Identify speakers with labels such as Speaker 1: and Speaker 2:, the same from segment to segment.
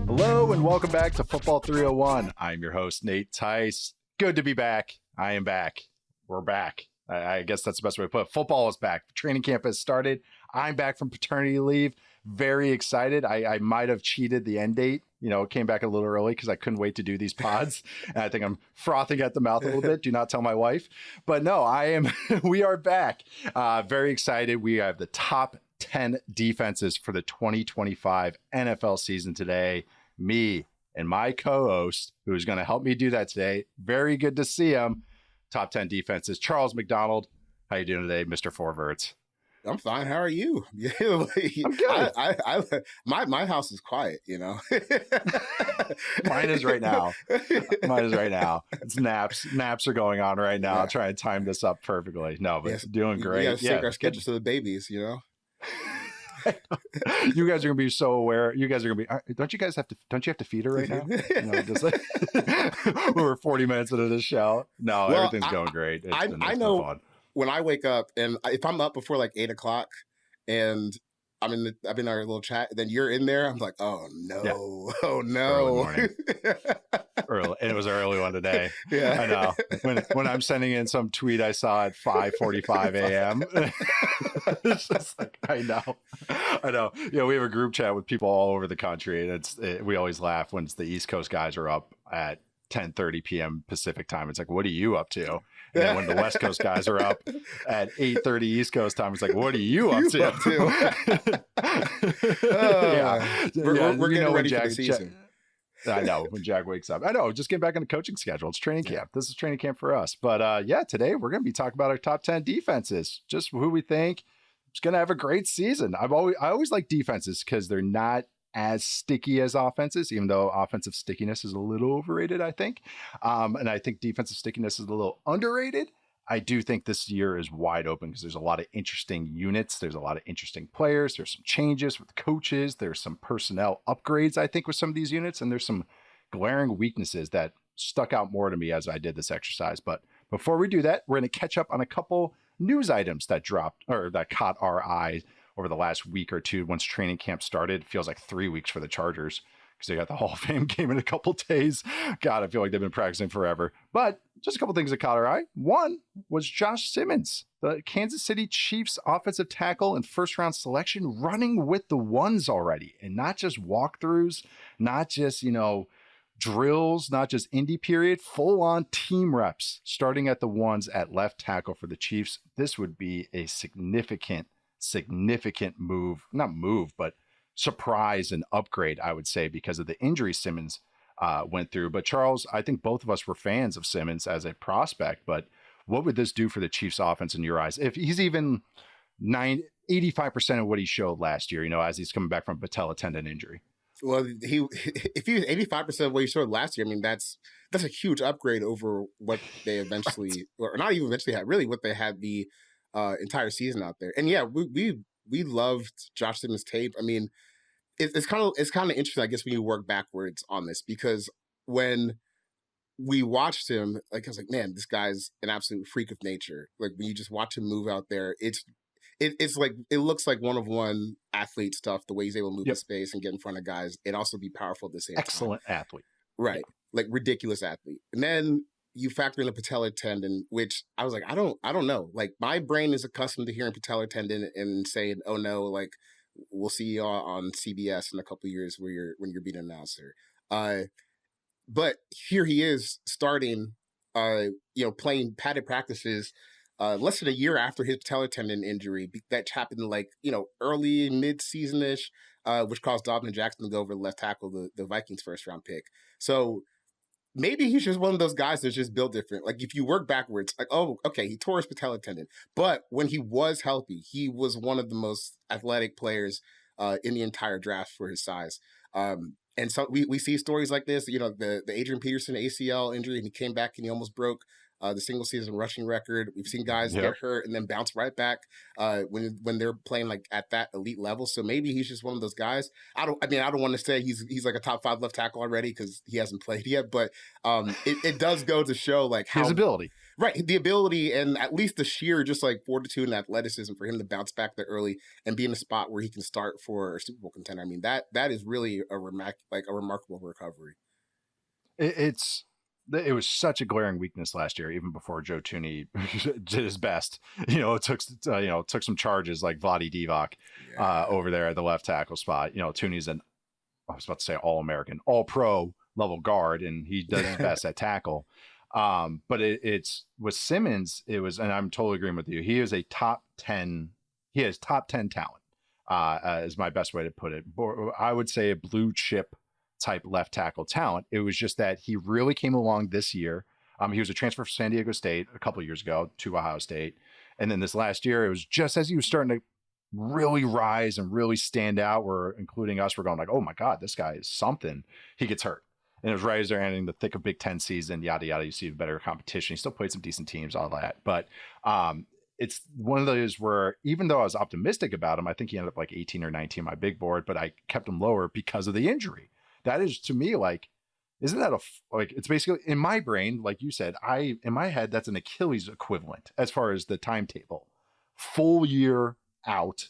Speaker 1: Hello and welcome back to Football 301. I'm your host, Nate Tice. Good to be back. I am back. We're back. I guess that's the best way to put it. Football is back. Training camp has started. I'm back from paternity leave. Very excited. I might have cheated the end date. You know, it came back a little early because I couldn't wait to do these pods. And I think I'm frothing at the mouth a little bit. Do not tell my wife. But no, we are back. Very excited. We have the top 10 defenses for the 2025 NFL season today. Me and my co-host, who's going to help me do that today. Very good to see him. Top 10 defenses. Charles McDonald. How you doing today, Mr. Forverts?
Speaker 2: I'm fine. How are you?
Speaker 1: I'm good.
Speaker 2: My house is quiet, you know.
Speaker 1: Mine is right now. It's naps. Naps are going on right now. I'll try and time this up perfectly. No, but yes, doing great.
Speaker 2: We sync our schedules to the babies, you know.
Speaker 1: You guys are gonna be so aware. You guys are gonna be. Don't you have to feed her right now? You know, just like we're 40 minutes into the show. No, everything's going great.
Speaker 2: I know fun. When I wake up and if I'm up before like 8 o'clock and I'm in our little chat, then you're in there. I'm like, oh no, oh no.
Speaker 1: Early, it was an early one today.
Speaker 2: Yeah,
Speaker 1: I know. When I'm sending in some tweet I saw at 5:45 a.m. It's just like I know. You know, we have a group chat with people all over the country, and we always laugh when the East Coast guys are up at 10:30 p.m. Pacific time. It's like, what are you up to? And then when the West Coast guys are up at 8:30 East Coast time, it's like, what are you up to?
Speaker 2: We're getting ready for the season.
Speaker 1: I know, when Jack wakes up. I know, just getting back on the coaching schedule. It's training camp. This is training camp for us. But today we're going to be talking about our top 10 defenses, just who we think is going to have a great season. I always like defenses because they're not as sticky as offenses, even though offensive stickiness is a little overrated, I think. And I think defensive stickiness is a little underrated. I do think this year is wide open because there's a lot of interesting units. There's a lot of interesting players. There's some changes with coaches. There's some personnel upgrades, I think, with some of these units. And there's some glaring weaknesses that stuck out more to me as I did this exercise. But before we do that, we're going to catch up on a couple news items that dropped or that caught our eye over the last week or two. Once training camp started, it feels like 3 weeks for the Chargers because they got the Hall of Fame game in a couple days. God, I feel like they've been practicing forever. But just a couple things that caught our eye. One was Josh Simmons, the Kansas City Chiefs offensive tackle and first-round selection, running with the ones already. And not just walkthroughs, not just, drills, not just indie period, full-on team reps, starting at the ones at left tackle for the Chiefs. This would be a significant but surprise and upgrade, I would say, because of the injury Simmons went through. But Charles, I think both of us were fans of Simmons as a prospect, but what would this do for the Chiefs offense in your eyes? If he's even 85% of what he showed last year, as he's coming back from patella tendon injury.
Speaker 2: Well, if he was 85% of what he showed last year, I mean, that's a huge upgrade over what they eventually, or not even eventually had, really what they had the entire season out there. And yeah, we loved Josh Simmons' tape. I mean, it's kind of interesting, I guess, when you work backwards on this, because when we watched him, like I was like, man, this guy's an absolute freak of nature. Like when you just watch him move out there, it's like it looks like one-of-one athlete stuff. The way he's able to move in space and get in front of guys, and also be powerful at the same time.
Speaker 1: Excellent athlete,
Speaker 2: right? Like ridiculous athlete, and then you factor in the patellar tendon, which I was like, I don't know. Like my brain is accustomed to hearing patellar tendon and saying, oh no, like we'll see you on CBS in a couple of years when you're being an announcer. But here he is starting, playing padded practices less than a year after his patellar tendon injury that happened like, early mid-season-ish, which caused Dobbin Jackson to go over the left tackle, the Vikings first round pick. So maybe he's just one of those guys that's just built different. Like if you work backwards, like, oh, okay, he tore his patellar tendon, but when he was healthy, he was one of the most athletic players in the entire draft for his size. And so we see stories like this, the Adrian Peterson ACL injury, and he came back and he almost broke the single season rushing record. We've seen guys get hurt and then bounce right back when they're playing like at that elite level. So maybe he's just one of those guys. I don't want to say he's like a top 5 left tackle already because he hasn't played yet, but it does go to show like how
Speaker 1: his ability.
Speaker 2: Right. The ability and at least the sheer just like fortitude and athleticism for him to bounce back there early and be in a spot where he can start for a Super Bowl contender. I mean, that is really a remarkable recovery.
Speaker 1: It was such a glaring weakness last year, even before Joe Tooney did his best. It took some charges like Vlade Divac over there at the left tackle spot. Tooney's I was about to say All-American, All-Pro level guard, and he does his best at tackle. But it's with Simmons, it was, and I'm totally agreeing with you. He is a top 10. He has top 10 talent, is my best way to put it. I would say a blue chip type left tackle talent. It was just that he really came along this year. He was a transfer from San Diego State a couple of years ago to Ohio State. And then this last year, it was just as he was starting to really rise and really stand out, where including us, we're going like, oh my God, this guy is something. He gets hurt. And it was right as they're ending the thick of Big Ten season, yada, yada. You see better competition. He still played some decent teams, all that. But it's one of those where even though I was optimistic about him, I think he ended up like 18 or 19 on my big board, but I kept him lower because of the injury. That is, to me, like, isn't that it's basically in my brain, like you said, in my head, that's an Achilles equivalent as far as the timetable. Full year out,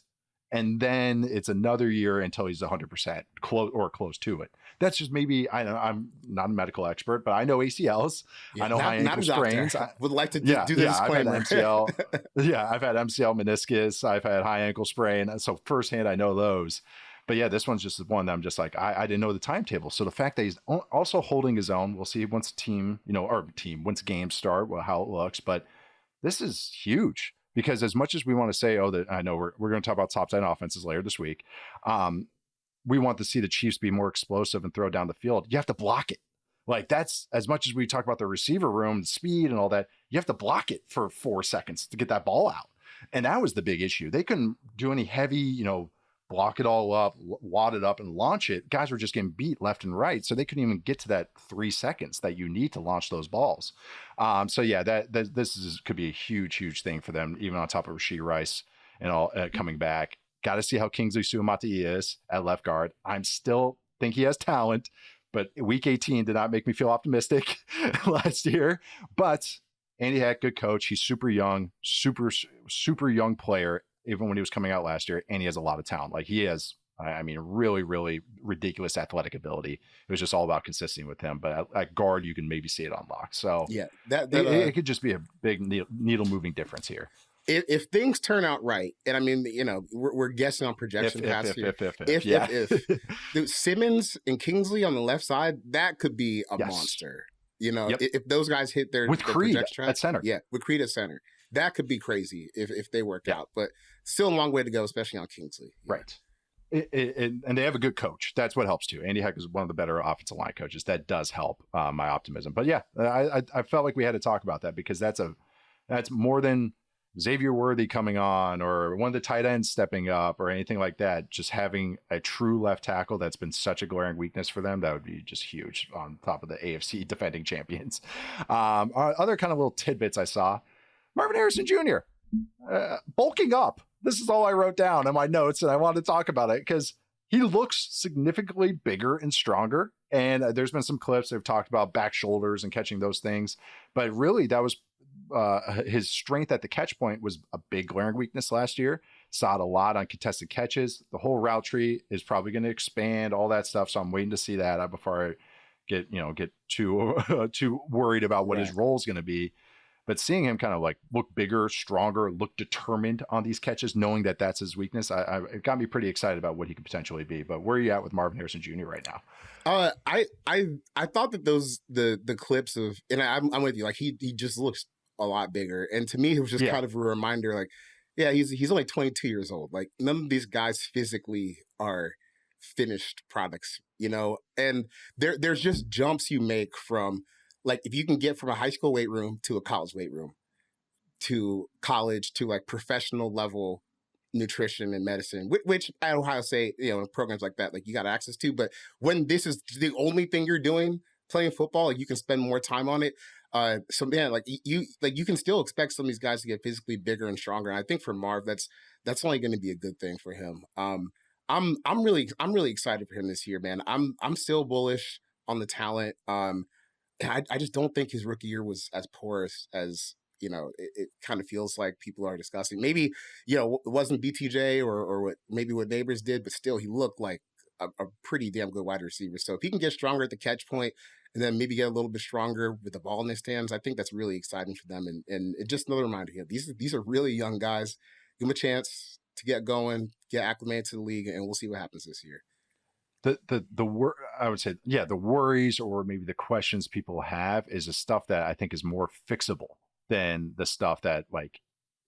Speaker 1: and then it's another year until he's 100% close to it. That's just maybe, I know I'm not a medical expert, but I know ACLs. I know high ankle sprains. I
Speaker 2: would like to do the disclaimer.
Speaker 1: I've had MCL. I've had MCL meniscus. I've had high ankle sprain. So firsthand, I know those. But yeah, this one's just one that I'm just like, I didn't know the timetable. So the fact that he's also holding his own, we'll see once once games start, how it looks. But this is huge because as much as we want to say, that I know we're going to talk about top 10 offenses later this week. We want to see the Chiefs be more explosive and throw down the field. You have to block it. Like that's as much as we talk about the receiver room, the speed and all that, you have to block it for 4 seconds to get that ball out. And that was the big issue. They couldn't do any heavy, block it all up, wad it up and launch it. Guys were just getting beat left and right. So they couldn't even get to that 3 seconds that you need to launch those balls. So yeah, this could be a huge, huge thing for them, even on top of Rashee Rice and all coming back. Got to see how Kingsley Suamataia is at left guard. I'm still think he has talent, but week 18 did not make me feel optimistic last year. But Andy Heck, good coach. He's super young, super young player, even when he was coming out last year, and he has a lot of talent. Like he has, really, really ridiculous athletic ability. It was just all about consistency with him. But at guard, you can maybe see it unlocked. So
Speaker 2: yeah,
Speaker 1: it could just be a big needle moving difference here.
Speaker 2: If things turn out right, and I mean, we're guessing on projection past here. If Simmons and Kingsley on the left side, that could be a monster. If those guys hit their
Speaker 1: Creed at center,
Speaker 2: with Creed at center, that could be crazy if they worked out. But still a long way to go, especially on Kingsley.
Speaker 1: Right. And they have a good coach. That's what helps too. Andy Heck is one of the better offensive line coaches. That does help my optimism. But yeah, I felt like we had to talk about that because that's more than Xavier Worthy coming on or one of the tight ends stepping up or anything like that. Just having a true left tackle that's been such a glaring weakness for them, that would be just huge on top of the AFC defending champions. Other kind of little tidbits I saw, Marvin Harrison Jr. Bulking up. This is all I wrote down in my notes, and I wanted to talk about it because he looks significantly bigger and stronger. And there's been some clips they've talked about back shoulders and catching those things, but really that was his strength at the catch point was a big glaring weakness last year. Saw it a lot on contested catches. The whole route tree is probably going to expand, all that stuff. So I'm waiting to see that before I get too worried about what his role is going to be. But seeing him kind of like look bigger, stronger, look determined on these catches, knowing that that's his weakness, it got me pretty excited about what he could potentially be. But where are you at with Marvin Harrison Jr. right now?
Speaker 2: I thought that the clips of, and I'm with you, like he just looks a lot bigger. And to me, it was just kind of a reminder, like, yeah, he's only 22 years old. Like none of these guys physically are finished products, and there's just jumps you make from, like, if you can get from a high school weight room to a college weight room to college to like professional level nutrition and medicine, which at Ohio State, programs like that, like you got access to. But when this is the only thing you're doing, playing football, like you can spend more time on it. So man, like you can still expect some of these guys to get physically bigger and stronger. And I think for Marv, that's only going to be a good thing for him. I'm really excited for him this year, man. I'm still bullish on the talent. I just don't think his rookie year was as porous as it kind of feels like people are discussing. Maybe it wasn't BTJ or what Neighbors did, but still he looked like a pretty damn good wide receiver. So if he can get stronger at the catch point and then maybe get a little bit stronger with the ball in his hands, I think that's really exciting for them. And it just another reminder here, these are really young guys. Give them a chance to get going, get acclimated to the league, and we'll see what happens this year.
Speaker 1: I would say, yeah, the worries or maybe the questions people have is the stuff that I think is more fixable than the stuff that like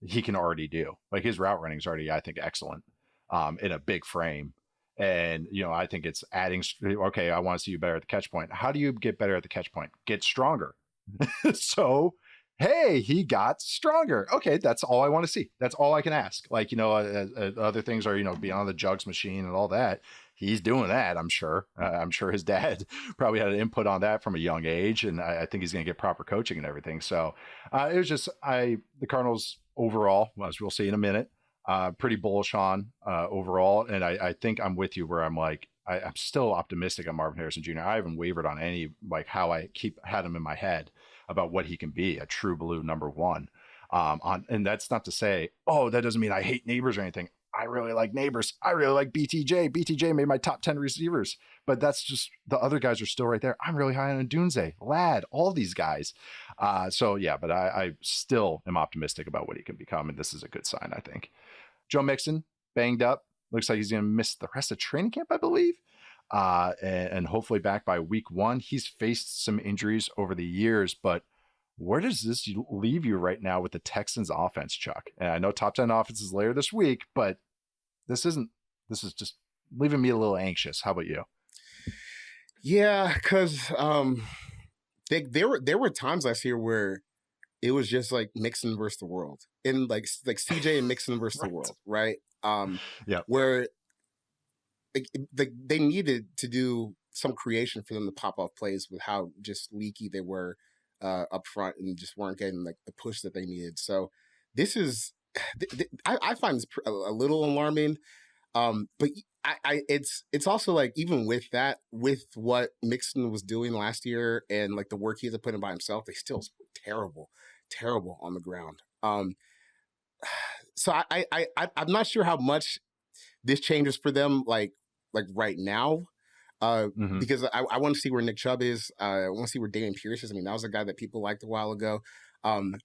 Speaker 1: he can already do. Like his route running is already, I think, excellent in a big frame. And, I think it's adding, okay, I want to see you better at the catch point. How do you get better at the catch point? Get stronger. So, hey, he got stronger. Okay, that's all I want to see. That's all I can ask. Like, other things are, beyond the jugs machine and all that. He's doing that, I'm sure. I'm sure his dad probably had an input on that from a young age, and I think he's going to get proper coaching and everything. So it was just the Cardinals overall, as we'll see in a minute, pretty bullish on overall. And I think I'm with you where I'm like, I'm still optimistic on Marvin Harrison Jr. I haven't wavered on any, like how I had him in my head about what he can be, a true blue number one. And that's not to say, that doesn't mean I hate Neighbors or anything. I really like Neighbors. I really like BTJ. BTJ made my top 10 receivers, but that's just the other guys are still right there. I'm really high on Dunze, Ladd, all these guys. So yeah, but I still am optimistic about what he can become, and this is a good sign, I think. Joe Mixon, banged up. Looks like he's going to miss the rest of training camp, I believe. And hopefully back by week 1. He's faced some injuries over the years, but where does this leave you right now with the Texans offense, Chuck? And I know top 10 offense is later this week, but this is just leaving me a little anxious. How about you?
Speaker 2: Yeah, because there were times last year where it was just like Mixon versus the world, and like CJ and Mixon versus the world, right?
Speaker 1: Yeah,
Speaker 2: where they needed to do some creation for them to pop off plays with how just leaky they were up front and just weren't getting like the push that they needed. So this is, I find this a little alarming. But it's also like, even with that, with what Mixon was doing last year and like the work he had to put in by himself, they still terrible on the ground. So I'm not sure how much this changes for them, like right now. Because I want to see where Nick Chubb is. I want to see where Dameon Pierce is. I mean, that was a guy that people liked a while ago. But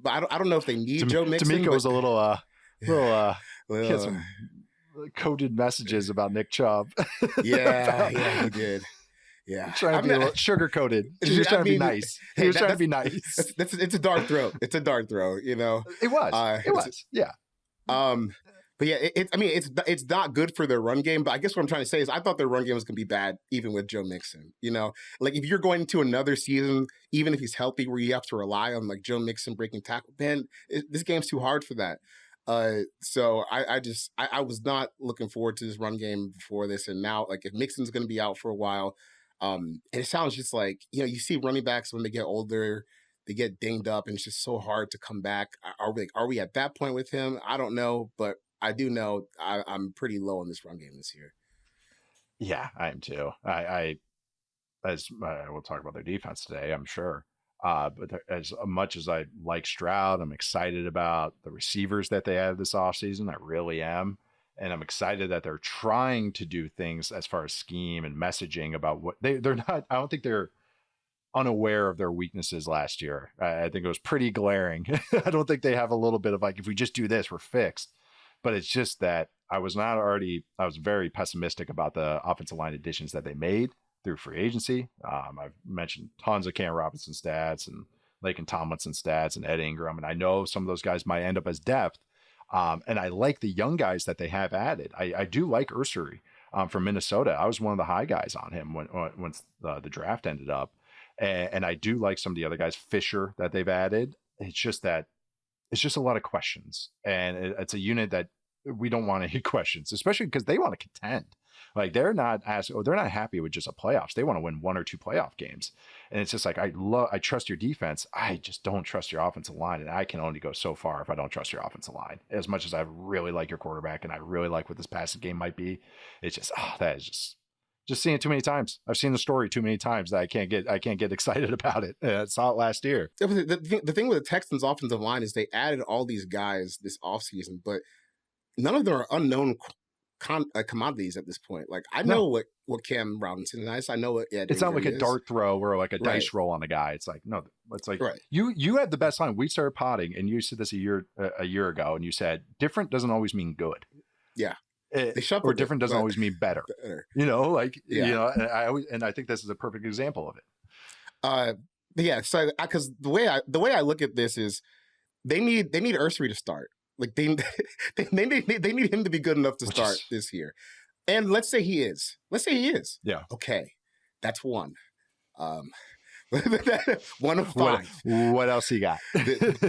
Speaker 2: I don't know if they need Joe Mixon.
Speaker 1: D'Amico was a little he had some coded messages about Nick Chubb.
Speaker 2: Yeah, he did. Yeah,
Speaker 1: trying to be a little sugar coated. He was trying to be nice. He was trying to be nice.
Speaker 2: It's a dart throw. It's a dart throw. It was. Yeah. But yeah, it's not good for their run game. But I guess what I'm trying to say is I thought their run game was going to be bad even with Joe Mixon. Like if you're going into another season, even if he's healthy, where you have to rely on like Joe Mixon breaking tackle, man, this game's too hard for that. So I was not looking forward to this run game before this, and now like if Mixon's going to be out for a while, and it sounds just like you see running backs when they get older, they get dinged up, and it's just so hard to come back. Are we at that point with him? I don't know, but I do know I'm pretty low on this run game this year.
Speaker 1: Yeah, I am too. We'll talk about their defense today, I'm sure. But as much as I like Stroud, I'm excited about the receivers that they have this offseason. I really am. And I'm excited that they're trying to do things as far as scheme and messaging about what they're not. I don't think they're unaware of their weaknesses last year. I think it was pretty glaring. I don't think they have a little bit of like, if we just do this, we're fixed. But it's just that I was very pessimistic about the offensive line additions that they made through free agency. I've mentioned tons of Cam Robinson stats and Laken Tomlinson stats and Ed Ingram. And I know some of those guys might end up as depth. And I like the young guys that they have added. I do like Ursary from Minnesota. I was one of the high guys on him once the draft ended up. And I do like some of the other guys, Fisher, that they've added. It's just a lot of questions. And it's a unit that we don't want any questions, especially because they want to contend. Like they're not happy with just a playoffs. They want to win 1 or 2 playoff games. And it's just like, I trust your defense. I just don't trust your offensive line. And I can only go so far if I don't trust your offensive line. As much as I really like your quarterback and I really like what this passing game might be, it's just, that is just Just seen it too many times. I've seen the story too many times that I can't get excited about it. I saw it last year.
Speaker 2: The thing with the Texans offensive line is they added all these guys this offseason, but none of them are unknown commodities at this point. Like I know what Cam Robinson is. I know what
Speaker 1: it's not like a dart throw or like a dice roll on a guy. It's like no, it's like you had the best line. We started potting, and you said this a year ago, and you said different doesn't always mean good.
Speaker 2: Yeah.
Speaker 1: Or different doesn't always mean better. You know, like you know, and I think this is a perfect example of it.
Speaker 2: Yeah, so because the way I look at this is they need Ursary to start. Like they need him to be good enough to start this year. And let's say he is. Yeah. Okay. That's one. 1 of 5.
Speaker 1: What else he got?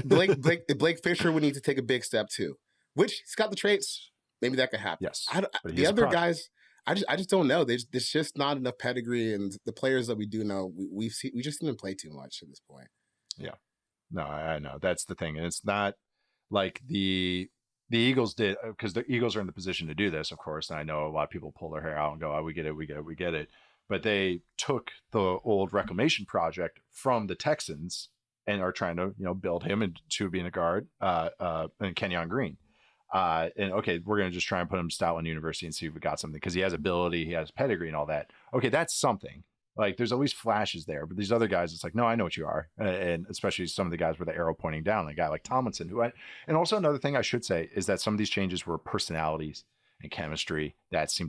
Speaker 2: Blake Fisher would need to take a big step too. Which he's got the traits. Maybe that could happen.
Speaker 1: Yes.
Speaker 2: The other guys, I just don't know. There's just not enough pedigree, and the players that we do know, we just didn't play too much at this point.
Speaker 1: Yeah. No, I know. That's the thing. And it's not like the Eagles did, because the Eagles are in the position to do this, of course. And I know a lot of people pull their hair out and go, "Oh, we get it." But they took the old reclamation project from the Texans and are trying to, build him into being a guard, and Kenyon Green. And okay, we're going to just try and put him Stoutland University and see if we got something, because he has ability, he has pedigree and all that. Okay, that's something. Like there's at least flashes there, but these other guys, it's like, no, I know what you are. And especially some of the guys with the arrow pointing down, a guy like Tomlinson, and also another thing I should say is that some of these changes were personalities and chemistry that's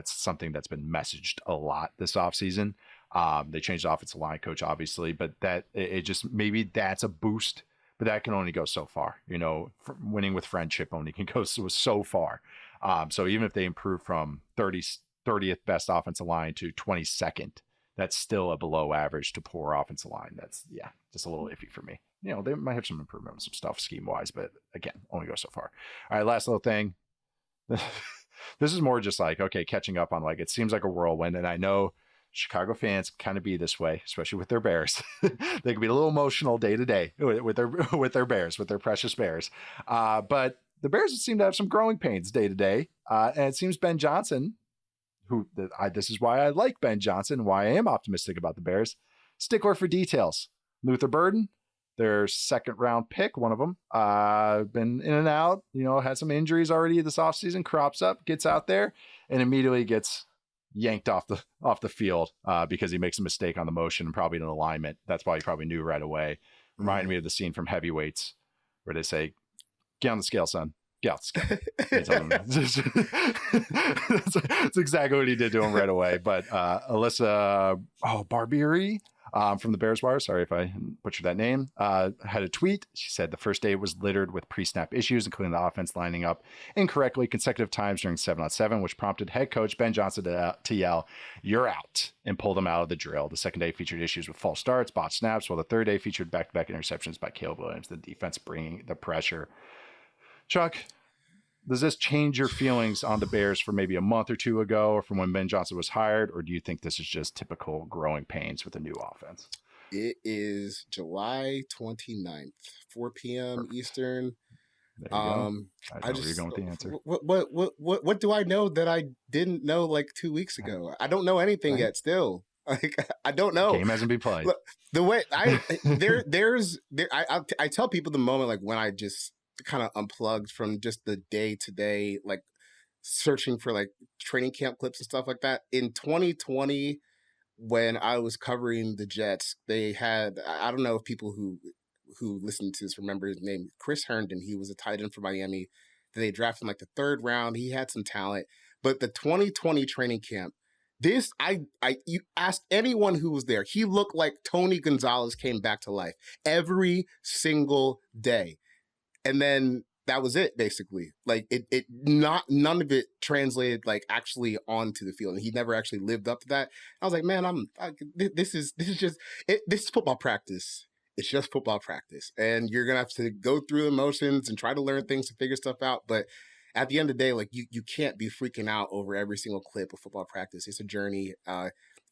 Speaker 1: something that's been messaged a lot this offseason. They changed the offensive line coach, obviously, but that it just, maybe that's a boost. But that can only go so far, winning with friendship only can go so far. So even if they improve from 30th best offensive line to 22nd, that's still a below average to poor offensive line. That's, just a little iffy for me. They might have some improvement on some stuff scheme wise, but again, only go so far. All right, last little thing. This is more just like, okay, catching up on it seems like a whirlwind. And I know Chicago fans kind of be this way, especially with their Bears. They can be a little emotional day to day with their Bears, with their precious Bears. But the Bears seem to have some growing pains day to day. And it seems Ben Johnson, this is why I like Ben Johnson, why I am optimistic about the Bears, stickler for details. Luther Burden, their second round pick, one of them, been in and out, had some injuries already this offseason, crops up, gets out there, and immediately gets yanked off the field because he makes a mistake on the motion and probably an alignment. That's why he probably knew right away. Reminded me of the scene from Heavyweights where they say, "Get on the scale, son. Get off the scale." That's exactly what he did to him right away. But Alyssa Barbieri from the Bears Wire, sorry if I butchered that name, had a tweet. She said the first day was littered with pre-snap issues, including the offense lining up incorrectly consecutive times during 7-on-7, which prompted head coach Ben Johnson to yell, "You're out," and pulled him out of the drill. The second day featured issues with false starts, botched snaps, while the third day featured back-to-back interceptions by Caleb Williams, the defense bringing the pressure. Chuck, does this change your feelings on the Bears for maybe a month or two ago, or from when Ben Johnson was hired, or do you think this is just typical growing pains with the new offense?
Speaker 2: It is July 29th, 4 p.m.
Speaker 1: Perfect.
Speaker 2: Eastern.
Speaker 1: There you go. I know where you're going with the answer.
Speaker 2: What do I know that I didn't know like 2 weeks ago? I don't know anything yet. Still, I don't know.
Speaker 1: Game hasn't been played.
Speaker 2: Look, the way I tell people the moment when I just kind of unplugged from just the day to day, searching for training camp clips and stuff like that. In 2020, when I was covering the Jets, they had, I don't know if people who listen to this remember his name, Chris Herndon. He was a tight end for Miami. They drafted him the 3rd round. He had some talent, but the 2020 training camp, you asked anyone who was there, he looked like Tony Gonzalez came back to life every single day. And then that was it, basically. None of it translated actually onto the field, and he never actually lived up to that. I was like, man, this is football practice. It's just football practice, and you're gonna have to go through the motions and try to learn things to figure stuff out. But at the end of the day, you can't be freaking out over every single clip of football practice. It's a journey.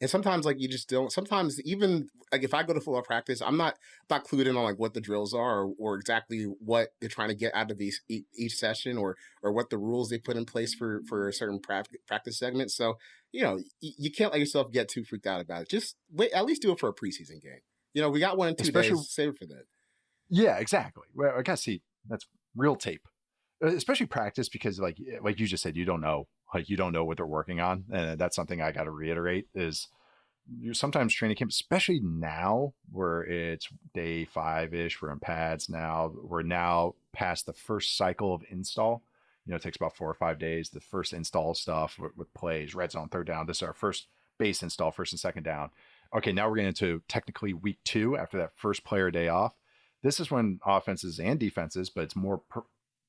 Speaker 2: And sometimes like you just don't. Sometimes even like if I go to football practice, I'm not clued in on like what the drills are or exactly what they're trying to get out of each session or what the rules they put in place for a certain practice segment. So you can't let yourself get too freaked out about it. Just wait, at least do it for a preseason game. We got one in 2 days. Save it for that.
Speaker 1: Yeah, exactly. Well, I gotta see that's real tape, especially practice, because like you just said, you don't know what they're working on, and that's something I got to reiterate is sometimes training camp, especially now where it's day 5-ish, we're in pads now, we're now past the first cycle of install. It takes about 4 or 5 days. The first install stuff with plays, red zone, third down. This is our first base install, first and second down. Okay, now we're getting into technically week 2 after that first player day off. This is when offenses and defenses, but it's more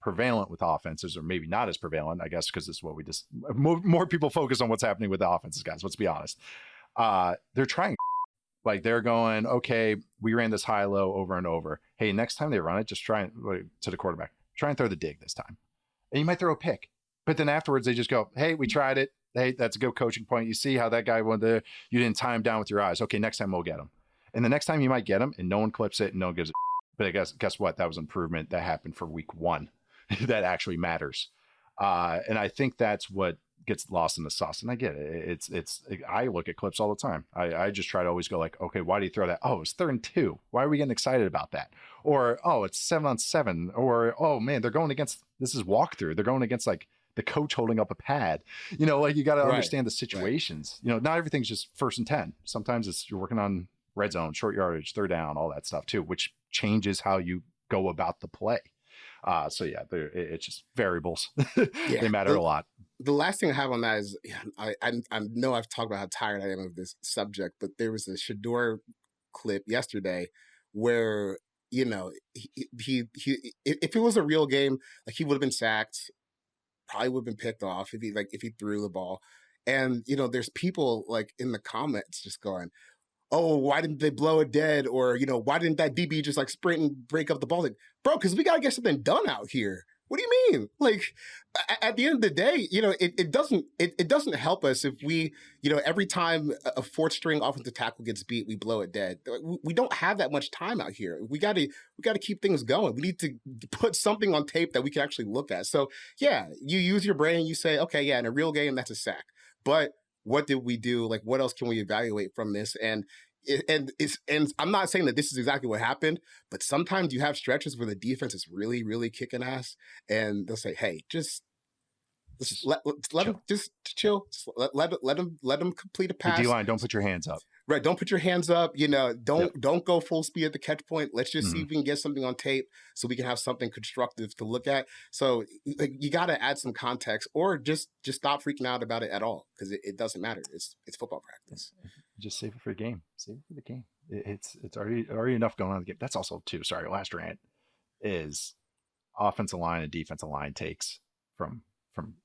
Speaker 1: prevalent with offenses, or maybe not as prevalent, I guess, because this is what we just more people focus on what's happening with the offenses, guys. Let's be honest. They're trying, like they're going, okay, we ran this high low over and over. Hey, next time they run it, just try and to the quarterback, try and throw the dig this time, and you might throw a pick. But then afterwards, they just go, hey, we tried it. Hey, that's a good coaching point. You see how that guy went there. You didn't tie him down with your eyes. Okay, next time we'll get him. And the next time you might get him, and no one clips it, and no one gives it. But I guess what? That was improvement that happened for week 1 that actually matters. And I think that's what gets lost in the sauce. And I get it. I look at clips all the time. I just try to always go like, okay, why do you throw that? Oh, it's 3rd and 2. Why are we getting excited about that? Or, oh, it's 7-on-7. Or, oh man, they're going against, this is walkthrough. They're going against like the coach holding up a pad. Like you got to understand the situations. Right. Not everything's just 1st and 10. Sometimes you're working on red zone, short yardage, third down, all that stuff too, which changes how you go about the play. So yeah, it's just variables. They matter a lot.
Speaker 2: The last thing I have on that is I know I've talked about how tired I am of this subject, but there was a Shador clip yesterday where he if it was a real game, like he would have been sacked, probably would have been picked off if he threw the ball. And there's people like in the comments just going, oh, why didn't they blow it dead? Or, why didn't that DB just like sprint and break up the ball? Like, bro, because we got to get something done out here. What do you mean? Like, at the end of the day, it doesn't help us if we, every time a 4th string offensive tackle gets beat, we blow it dead. We don't have that much time out here. We got to keep things going. We need to put something on tape that we can actually look at. So yeah, you use your brain and you say, okay, yeah, in a real game, that's a sack. But what did we do? Like, what else can we evaluate from this? And I'm not saying that this is exactly what happened, but sometimes you have stretches where the defense is really, really kicking ass, and they'll say, "Hey, just let them just chill. Just let them complete a pass.
Speaker 1: D-line, don't put your hands up.
Speaker 2: Right, don't put your hands up. Don't go full speed at the catch point. Let's just see if we can get something on tape so we can have something constructive to look at. So you got to add some context, or just stop freaking out about it at all, because it doesn't matter. It's football practice.
Speaker 1: Just save it for the game. Save it for the game. It's already enough going on in the game. That's also too. Sorry, last rant is offensive line and defensive line takes from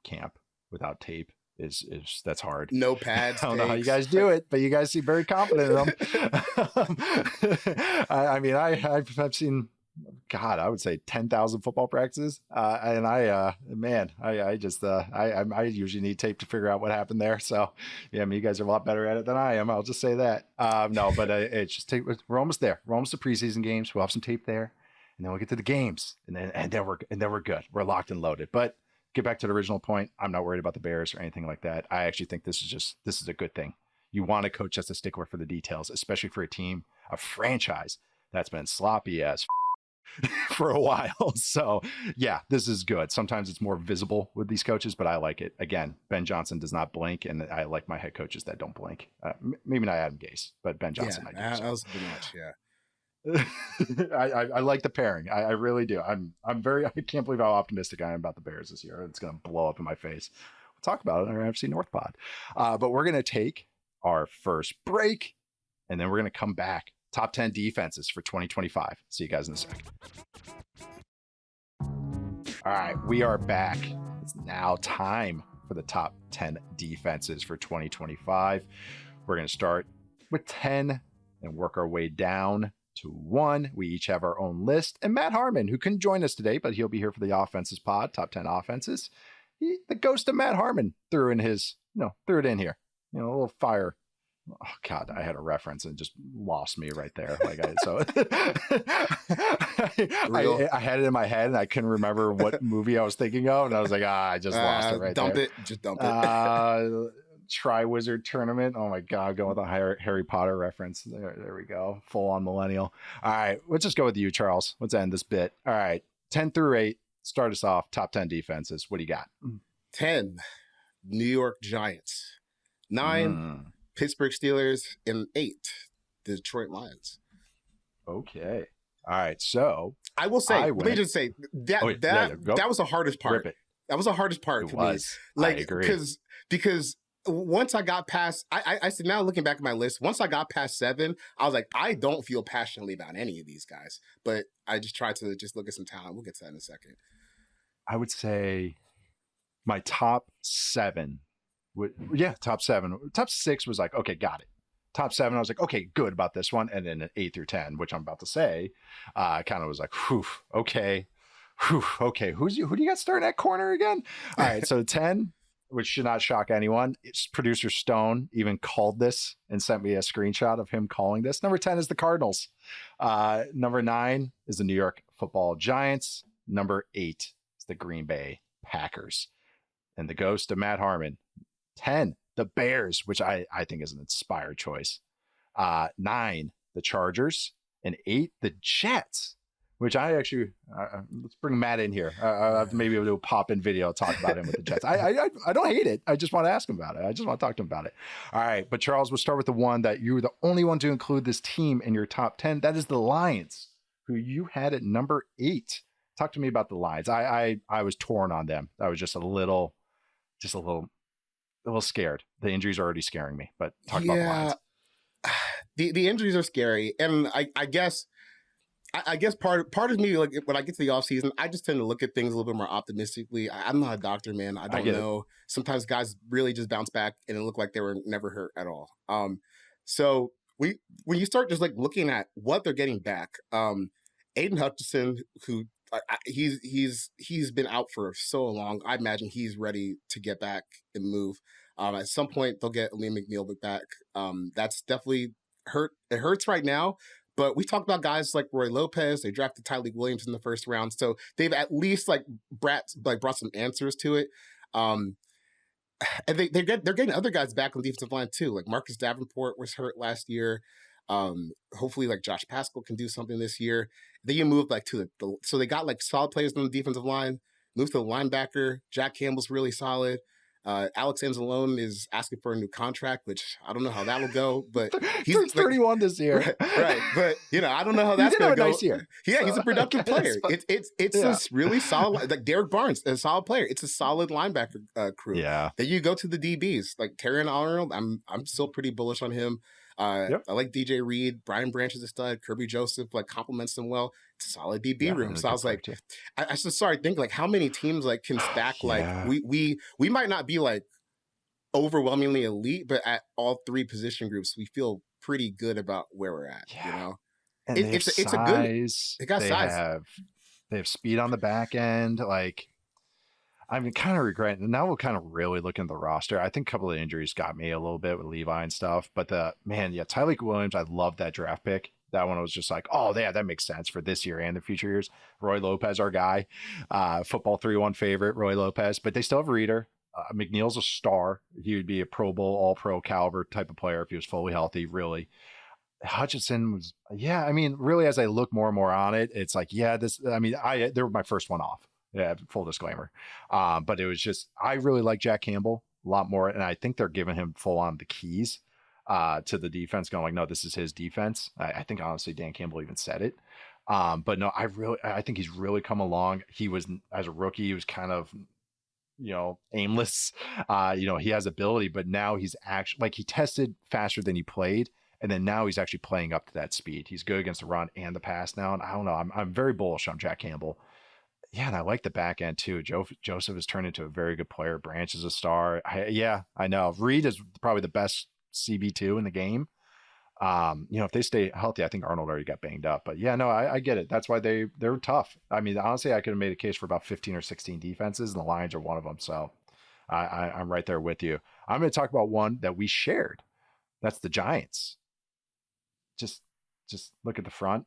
Speaker 1: camp without tape. Is that's hard.
Speaker 2: No pads.
Speaker 1: I don't know how you guys do it, but you guys seem very confident in them. I've seen, God, I would say 10,000 football practices, and I usually need tape to figure out what happened there. So yeah, you guys are a lot better at it than I am. I'll just say that. It's just tape. We're almost there. We're almost to preseason games. We'll have some tape there, and then we'll get to the games, and then we're good. We're locked and loaded. But get back to the original point. I'm not worried about the Bears or anything like that. I actually think this is a good thing. You want a coach that's a stickler for the details, especially for a franchise that's been sloppy as for a while. So yeah, this is good. Sometimes it's more visible with these coaches, but I like it. Again, Ben Johnson does not blink, and I like my head coaches that don't blink. Maybe not Adam Gase, but Ben Johnson.
Speaker 2: Yeah, that was too much. Yeah.
Speaker 1: I like the pairing. I really do. I can't believe how optimistic I am about the Bears this year. It's going to blow up in my face. We'll talk about it in our NFC North pod. But we're going to take our first break, and then we're going to come back. Top 10 defenses for 2025. See you guys in a sec. All right, we are back. It's now time for the top 10 defenses for 2025. We're going to start with 10 and work our way down to 1. We each have our own list. And Matt Harmon, who couldn't join us today, but he'll be here for the offenses pod, top 10 offenses. The ghost of Matt Harmon threw it in here. A little fire Oh God, I had a reference and just lost me right there. Like
Speaker 2: Real.
Speaker 1: I had it in my head and I couldn't remember what movie I was thinking of, and I was like, I just lost it right
Speaker 2: dump
Speaker 1: there.
Speaker 2: it. Just dump it.
Speaker 1: Tri-Wizard Tournament. Oh my God, going with a Harry Potter reference. There we go. Full on millennial. All right, let's just go with you, Charles. Let's end this bit. All right, 10 through 8. Start us off. Top 10 defenses. What do you got?
Speaker 2: 10, New York Giants. 9, Pittsburgh Steelers. And 8, the Detroit Lions.
Speaker 1: Okay. All right. So
Speaker 2: I will say, let me just say that that was the hardest part. That was the hardest part for me. Like,
Speaker 1: I agree.
Speaker 2: Because once I got past, I said, now looking back at my list, once I got past 7, I was like, I don't feel passionately about any of these guys, but I just tried to just look at some talent. We'll get to that in a second.
Speaker 1: I would say my top 7 top 7. Top 6 was like, okay, got it. Top 7, I was like, okay, good about this one. And then 8 through 10, which I'm about to say, kind of was like, okay. Who do you got starting at corner again? All right, so 10, which should not shock anyone. It's producer Stone even called this and sent me a screenshot of him calling this. Number 10 is the Cardinals. Number 9 is the New York Football Giants. Number 8 is the Green Bay Packers. And the ghost of Matt Harmon. 10, the Bears, which I think is an inspired choice. 9, the Chargers. And 8, the Jets, which I actually, let's bring Matt in here. Maybe we'll do a pop-in video, talk about him with the Jets. I don't hate it. I just want to ask him about it. I just want to talk to him about it. All right, but Charles, we'll start with the one that you were the only one to include this team in your top 10. That is the Lions, who you had at number 8. Talk to me about the Lions. I was torn on them. I was just a little scared. The injuries are already scaring me, but talk about the Lions.
Speaker 2: The injuries are scary. And I guess part of me, like when I get to the offseason, I just tend to look at things a little bit more optimistically. I'm not a doctor, man. I don't know. Sometimes guys really just bounce back and it looked like they were never hurt at all. So when you start just like looking at what they're getting back, Aiden Hutchinson, who he's been out for so long, I imagine he's ready to get back and move. At some point they'll get Liam McNeil back. That's definitely hurt. It hurts right now. But we talked about guys like Roy Lopez. They drafted Tyleek Williams in the first round, so they've at least brought some answers to it. And they're getting other guys back on the defensive line too. Like Marcus Davenport was hurt last year. Hopefully, like Josh Pascal can do something this year. Then you move so they got like solid players on the defensive line. Move to the linebacker. Jack Campbell's really solid. Alex Anzalone is asking for a new contract, which I don't know how that'll go, but
Speaker 1: he's 31 this year.
Speaker 2: Right. But I don't know how that's going to go.
Speaker 1: Nice year.
Speaker 2: Yeah, he's a productive player. It's a really solid, like Derek Barnes, a solid player. It's a solid linebacker crew.
Speaker 1: Yeah.
Speaker 2: Then you go to the DBs, like Terrion Arnold. I'm still pretty bullish on him. I like DJ Reed. Brian Branch is a stud. Kirby Joseph complements them well. It's a solid DB room. So I was like, I just started thinking how many teams can stack we might not be overwhelmingly elite, but at all 3 position groups, we feel pretty good about where we're at.
Speaker 1: And
Speaker 2: it's a good. It got size.
Speaker 1: They have speed on the back end. I'm kind of regretting. Now we'll kind of really look into the roster. I think a couple of injuries got me a little bit with Levi and stuff. But Tyleek Williams, I love that draft pick. That one was just like, oh, yeah, that makes sense for this year and the future years. Roy Lopez, our guy, football 3-1 favorite, Roy Lopez. But they still have Reader. McNeil's a star. He would be a Pro Bowl, all-pro caliber type of player if he was fully healthy, really. Hutchinson was, really, as I look more and more on it, it's like, they were my first one off. Yeah, full disclaimer. But it was just, I really like Jack Campbell a lot more. And I think they're giving him full on the keys to the defense, going no, this is his defense. I think honestly, Dan Campbell even said it. But no, I think he's really come along. He was, as a rookie, he was kind of, aimless. He has ability, but now he's actually he tested faster than he played. And then now he's actually playing up to that speed. He's good against the run and the pass now. And I don't know. I'm very bullish on Jack Campbell. Yeah, and I like the back end too. Joseph has turned into a very good player. Branch is a star. I know. Reed is probably the best CB2 in the game. If they stay healthy, I think Arnold already got banged up. But I get it. That's why they're tough. I mean, honestly, I could have made a case for about 15 or 16 defenses, and the Lions are one of them. So I'm right there with you. I'm going to talk about one that we shared. That's the Giants. Just look at the front.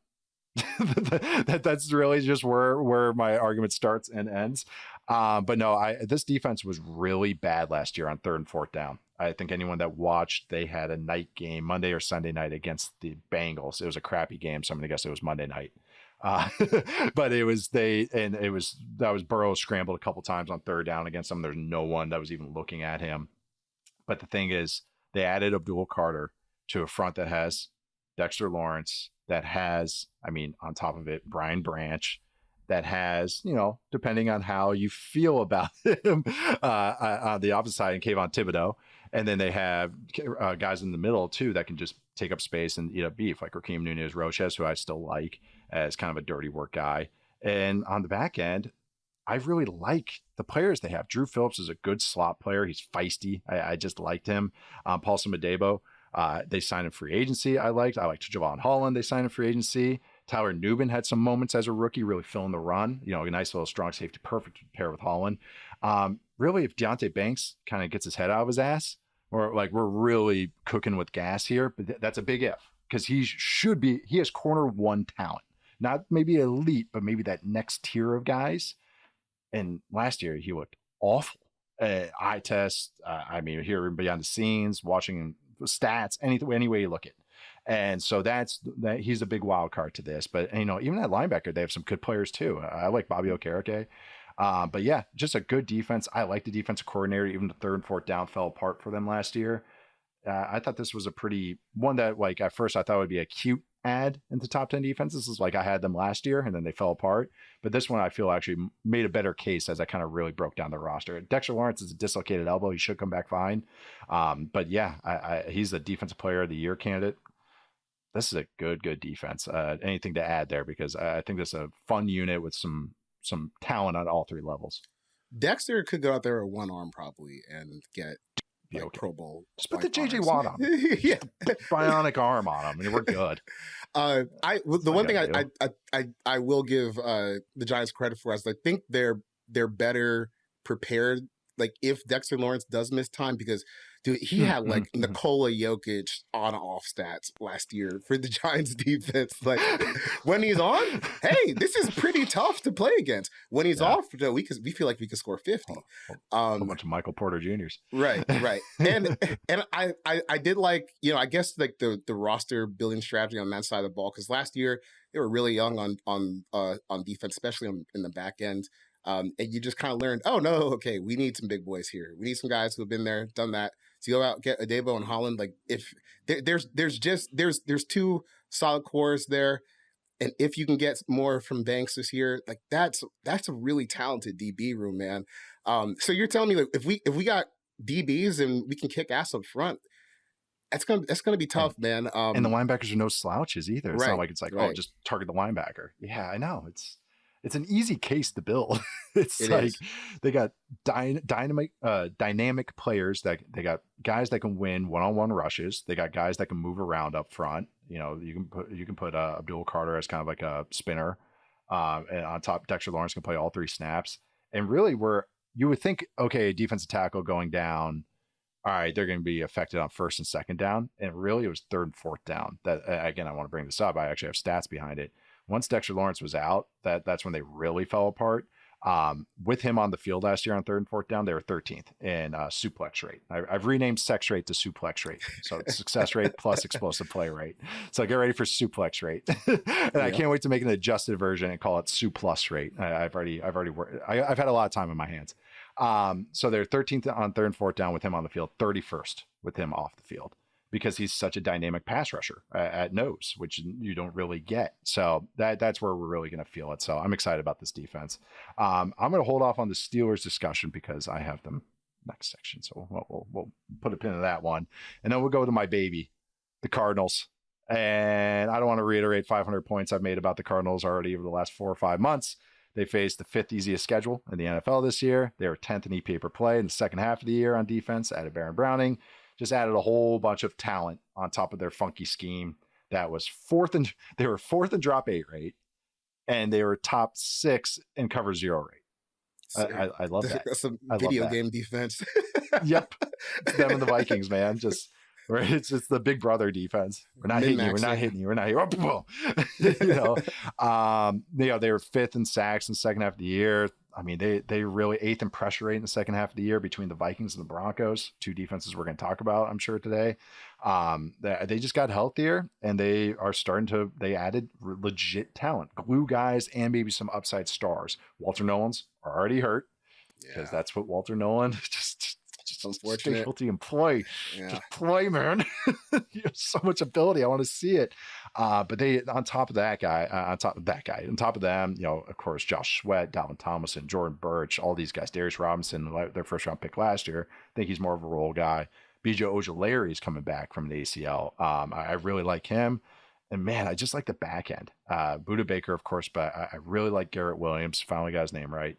Speaker 1: That's really just where my argument starts and ends. But no, this defense was really bad last year on 3rd and 4th down. I think anyone that watched, they had a night game Monday or Sunday night against the Bengals. It was a crappy game, so I'm gonna guess it was Monday night. Uh, but that was Burrow scrambled a couple times on 3rd down against them. There's no one that was even looking at him. But the thing is, they added Abdul Carter to a front that has Dexter Lawrence, that has, I mean, on top of it, Brian Branch, that has, depending on how you feel about him, on the opposite side, and Kayvon Thibodeau. And then they have guys in the middle, too, that can just take up space and eat up beef, like Raheem Nunez-Roches, who I still like as kind of a dirty work guy. And on the back end, I really like the players they have. Drew Phillips is a good slot player. He's feisty. I just liked him. Paulson Madebo, they signed in free agency. I liked Javon Holland. They signed in free agency. Tyler Nubin had some moments as a rookie, really filling the run. A nice little strong safety, perfect pair with Holland. Really, if Deonte Banks kind of gets his head out of his ass, or like we're really cooking with gas here, but that's a big if, because he has corner 1 talent, not maybe elite, but maybe that next tier of guys. And last year he looked awful. Eye test. I mean, hearing beyond the scenes, watching stats, any way you look at. And so that he's a big wild card to this. But even at linebacker, they have some good players too. I like Bobby Okereke. But yeah, just a good defense. I like the defensive coordinator. Even the 3rd and 4th down fell apart for them last year. I thought this was a pretty one that, like, at first I thought would be a cute add into top 10 defenses. Is like I had them last year and then they fell apart. But this one I feel actually made a better case as I kind of really broke down the roster. Dexter Lawrence is a dislocated elbow. He should come back fine. But yeah, he's the defensive player of the year candidate. This is a good defense. Anything to add there? Because I think this is a fun unit with some talent on all 3 levels.
Speaker 2: Dexter could go out there with 1 arm probably and get like okay. Pro Bowl.
Speaker 1: Just put the JJ Watt on him. Yeah, bionic arm on him, and we're good.
Speaker 2: The one thing I will give the Giants credit for is I think they're better prepared. Like if Dexter Lawrence does miss time, because dude, he had like Nikola Jokic on-off stats last year for the Giants defense. Like when he's on, hey, this is pretty tough to play against. When he's off, though, we feel like we could score 50.
Speaker 1: A bunch of Michael Porter Juniors.
Speaker 2: Right. And I did like, I guess like the roster building strategy on that side of the ball, because last year they were really young on defense, especially in the back end. And you just kind of learned, oh no, okay, we need some big boys here. We need some guys who have been there, done that. To go out, get Adebo and Holland. Like if there's 2 solid cores there, and if you can get more from Banks this year, like that's a really talented DB room, man. So you're telling me like if we got DBs and we can kick ass up front, that's gonna be tough, man.
Speaker 1: And the linebackers are no slouches either. It's not like it's like,
Speaker 2: right.
Speaker 1: oh, just target the linebacker. Yeah, I know. It's an easy case to build. It like is. They got dynamic players that they got guys that can win one-on-one rushes. They got guys that can move around up front. You can put Abdul Carter as kind of like a spinner, and on top Dexter Lawrence can play all 3 snaps. And really, where you would think, okay, defensive tackle going down, all right, they're going to be affected on 1st and 2nd down. And really, it was 3rd and 4th down. That again, I want to bring this up. I actually have stats behind it. Once Dexter Lawrence was out, that's when they really fell apart. With him on the field last year on 3rd and 4th down, they were 13th in suplex rate. I've renamed sex rate to suplex rate. So it's success rate plus explosive play rate. So get ready for suplex rate. And I can't wait to make an adjusted version and call it plus rate. I've already worked. I've had a lot of time in my hands. So they're 13th on 3rd and 4th down with him on the field, 31st with him off the field, because he's such a dynamic pass rusher at nose, which you don't really get. So that's where we're really going to feel it. So I'm excited about this defense. I'm going to hold off on the Steelers discussion because I have them next section. So we'll put a pin in that one. And then we'll go to my baby, the Cardinals. And I don't want to reiterate 500 points I've made about the Cardinals already over the last 4 or 5 months. They faced the 5th easiest schedule in the NFL this year. They were 10th in EPA per play in the second half of the year on defense, added Baron Browning. Just added a whole bunch of talent on top of their funky scheme. That was they were 4th in drop 8 rate, and they were top 6 in cover 0 rate. I love that.
Speaker 2: That's a video game defense.
Speaker 1: Yep. It's them and the Vikings, man. Just Right? It's the big brother defense. We're not hitting you. We're not
Speaker 2: Min-maxing.
Speaker 1: hitting you. We're not here. They were fifth in sacks in the second half of the year. I mean, they really eighth in pressure rate in the second half of the year between the Vikings and the Broncos, two defenses we're going to talk about, I'm sure, today. They just got healthier, and they are starting to. They added legit talent, glue guys, and maybe some upside stars. Walter Nolan's already hurt because that's what Walter Nolan just
Speaker 2: unfortunate.
Speaker 1: Specialty employee. Just play, man. You have so much ability. I want to see it. But they on top of them, of course, Josh Sweat, Dalvin Tomlinson, Jordan Birch, all these guys, Darius Robinson, their first round pick last year. I think he's more of a role guy. BJ Ojulari is coming back from an ACL. I really like him. And man, I just like the back end. Buda Baker, of course, but I really like Garrett Williams. Finally got his name right.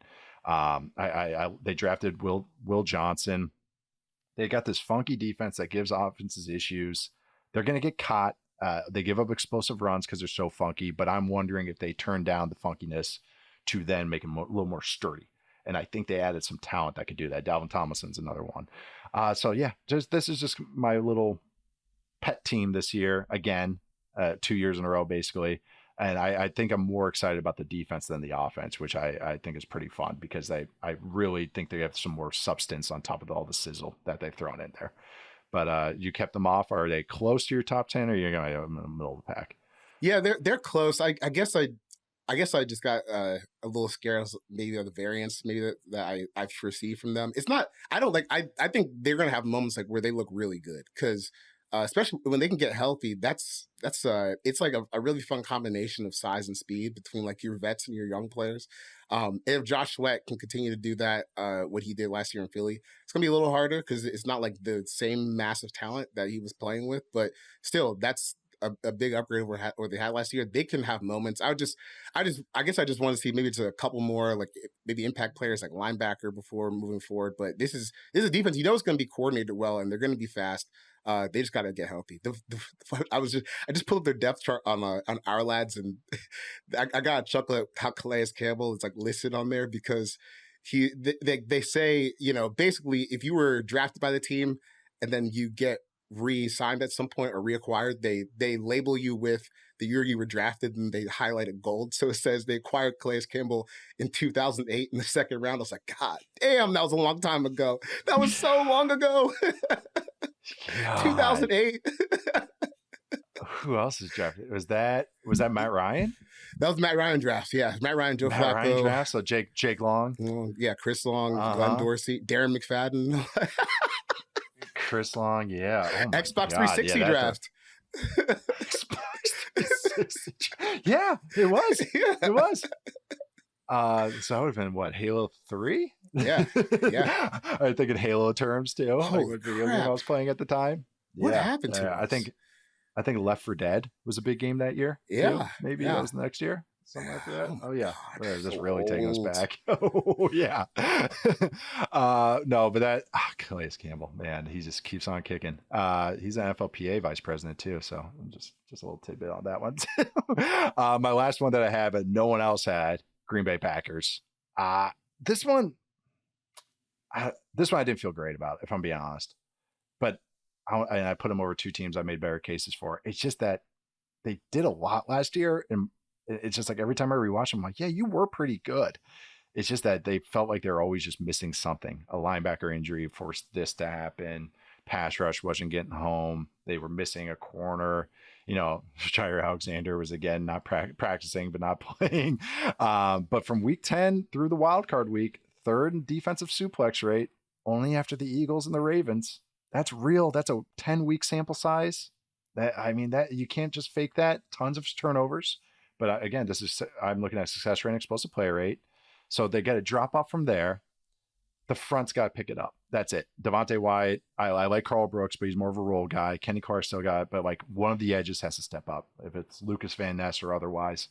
Speaker 1: They drafted Will Johnson. They got this funky defense that gives offenses issues. They're going to get caught. They give up explosive runs because they're so funky, but I'm wondering if they turn down the funkiness to then make them a little more sturdy. And I think they added some talent that could do that. Dalvin Tomlinson's another one. This is just my little pet team this year. Again, 2 years in a row, basically. And I think I'm more excited about the defense than the offense, which I think is pretty fun because I really think they have some more substance on top of all the sizzle that they've thrown in there. But you kept them off. Are they close to your top 10, or you're going to in the middle of the pack?
Speaker 2: Yeah, they're close. I guess I just got a little scared maybe of the variance maybe that I foresee from them. It's not. I don't like. I think they're going to have moments like where they look really good because. Especially when they can get healthy, it's like a really fun combination of size and speed between like your vets and your young players. If Josh Sweat can continue to do that, what he did last year in Philly, it's gonna be a little harder because it's not like the same massive talent that he was playing with, but still, that's a big upgrade over what they had last year. They can have moments. I guess I just want to see maybe it's a couple more like maybe impact players like linebacker before moving forward. But this is a defense it's going to be coordinated well and they're going to be fast. They just got to get healthy. I just pulled up their depth chart on our lads, and I got a chuckle at how Calais Campbell is like listed on there because they say basically if you were drafted by the team and then you get re-signed at some point or reacquired, they label you with the year you were drafted and they highlight it gold. So it says they acquired Calais Campbell in 2008 in the second round. I was like, God damn, that was a long time ago. That was so long ago. 2008.
Speaker 1: Who else is drafted? Was that Matt Ryan?
Speaker 2: That was Matt Ryan draft. Yeah, Matt Ryan, Joe Flacco.
Speaker 1: Ryan draft. So Jake Long.
Speaker 2: Yeah, Chris Long, Glenn Dorsey, Darren McFadden.
Speaker 1: Chris Long, yeah. Oh
Speaker 2: Xbox 360 draft.
Speaker 1: Xbox 360. Yeah, it was.
Speaker 2: Yeah.
Speaker 1: It was. So that would have been what, Halo 3?
Speaker 2: Yeah.
Speaker 1: I'm thinking Halo terms too.
Speaker 2: Oh,
Speaker 1: like what video game I was playing at the time.
Speaker 2: What happened to us?
Speaker 1: I think Left 4 Dead was a big game that year.
Speaker 2: Yeah.
Speaker 1: Too. Maybe that was the next year. Something like that. Oh yeah. They're just really taking us back. Oh yeah. No, but that Calais Campbell, man, he just keeps on kicking. He's an NFLPA vice president too. So just a little tidbit on that one too. My last one that I had, but no one else had, Green Bay Packers. This one I didn't feel great about, if I'm being honest. But I put them over two teams I made better cases for. It's just that they did a lot last year, and it's just like every time I rewatch them, I'm like, yeah, you were pretty good. It's just that they felt like they were always just missing something. A linebacker injury forced this to happen. Pass rush wasn't getting home. They were missing a corner. Jair Alexander was again not practicing, but not playing. But from week 10 through the wild card week, third in defensive suplex rate, only after the Eagles and the Ravens. That's real. That's a 10-week sample size. That you can't just fake that. Tons of turnovers. But again, I'm looking at success rate, explosive play rate. So they get a drop off from there. The front's got to pick it up. That's it. Devontae Wyatt, I like Carl Brooks, but he's more of a role guy. Kenny Carr still got it, but like one of the edges has to step up. If it's Lucas Van Ness or otherwise,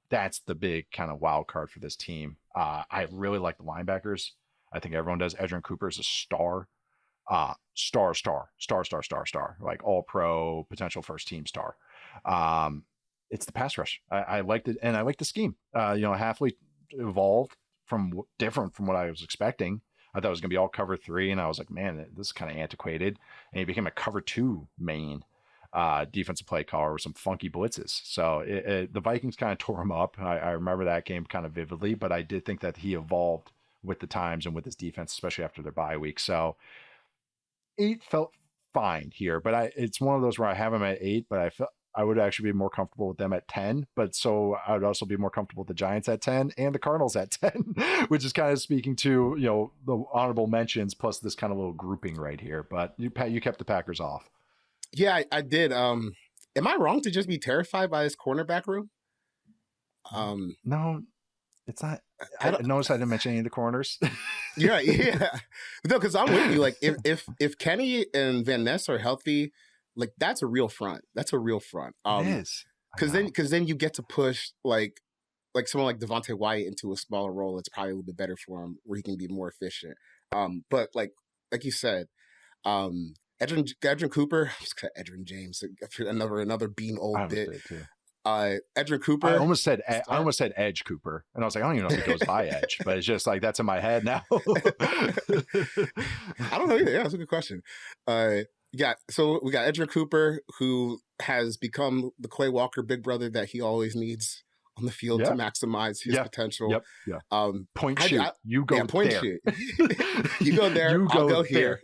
Speaker 1: that's the big kind of wild card for this team. I really like the linebackers. I think everyone does. Edgerrin Cooper is a star. Star, like all pro, potential first team star. It's the pass rush. I liked it, and I like the scheme. Hafley evolved different from what I was expecting. I thought it was going to be all cover 3, and I was like, man, this is kind of antiquated. And he became a cover 2 main defensive play caller with some funky blitzes. So the Vikings kind of tore him up. I remember that game kind of vividly, but I did think that he evolved with the times and with his defense, especially after their bye week. So 8 felt fine here, but it's one of those where I have him at 8, but I felt I would actually be more comfortable with them at 10, but so I would also be more comfortable with the Giants at 10 and the Cardinals at 10, which is kind of speaking to, the honorable mentions plus this kind of little grouping right here. But you kept the Packers off.
Speaker 2: Yeah, I did. Am I wrong to just be terrified by this cornerback room?
Speaker 1: No, it's not. I noticed I didn't mention any of the corners.
Speaker 2: Yeah. No, because I'm with you. Like if Kenny and Van Ness are healthy, like that's a real front. That's a real front.
Speaker 1: It is.
Speaker 2: Because then you get to push like someone like Devontae Wyatt into a smaller role. It's probably a little bit better for him, where he can be more efficient. But like you said, Edrin Cooper, Edrin James, another being old bit. Edrin Cooper.
Speaker 1: I almost said Edge Cooper, and I was like, I don't even know if he goes by Edge, but it's just like that's in my head now.
Speaker 2: I don't know either. Yeah, that's a good question. Yeah, so we got Edrin Cooper, who has become the Quay Walker big brother that he always needs on the field to maximize his potential.
Speaker 1: Yep. Yeah. Point shoot. You go
Speaker 2: point
Speaker 1: there.
Speaker 2: Shoot. You go there. I'll go here.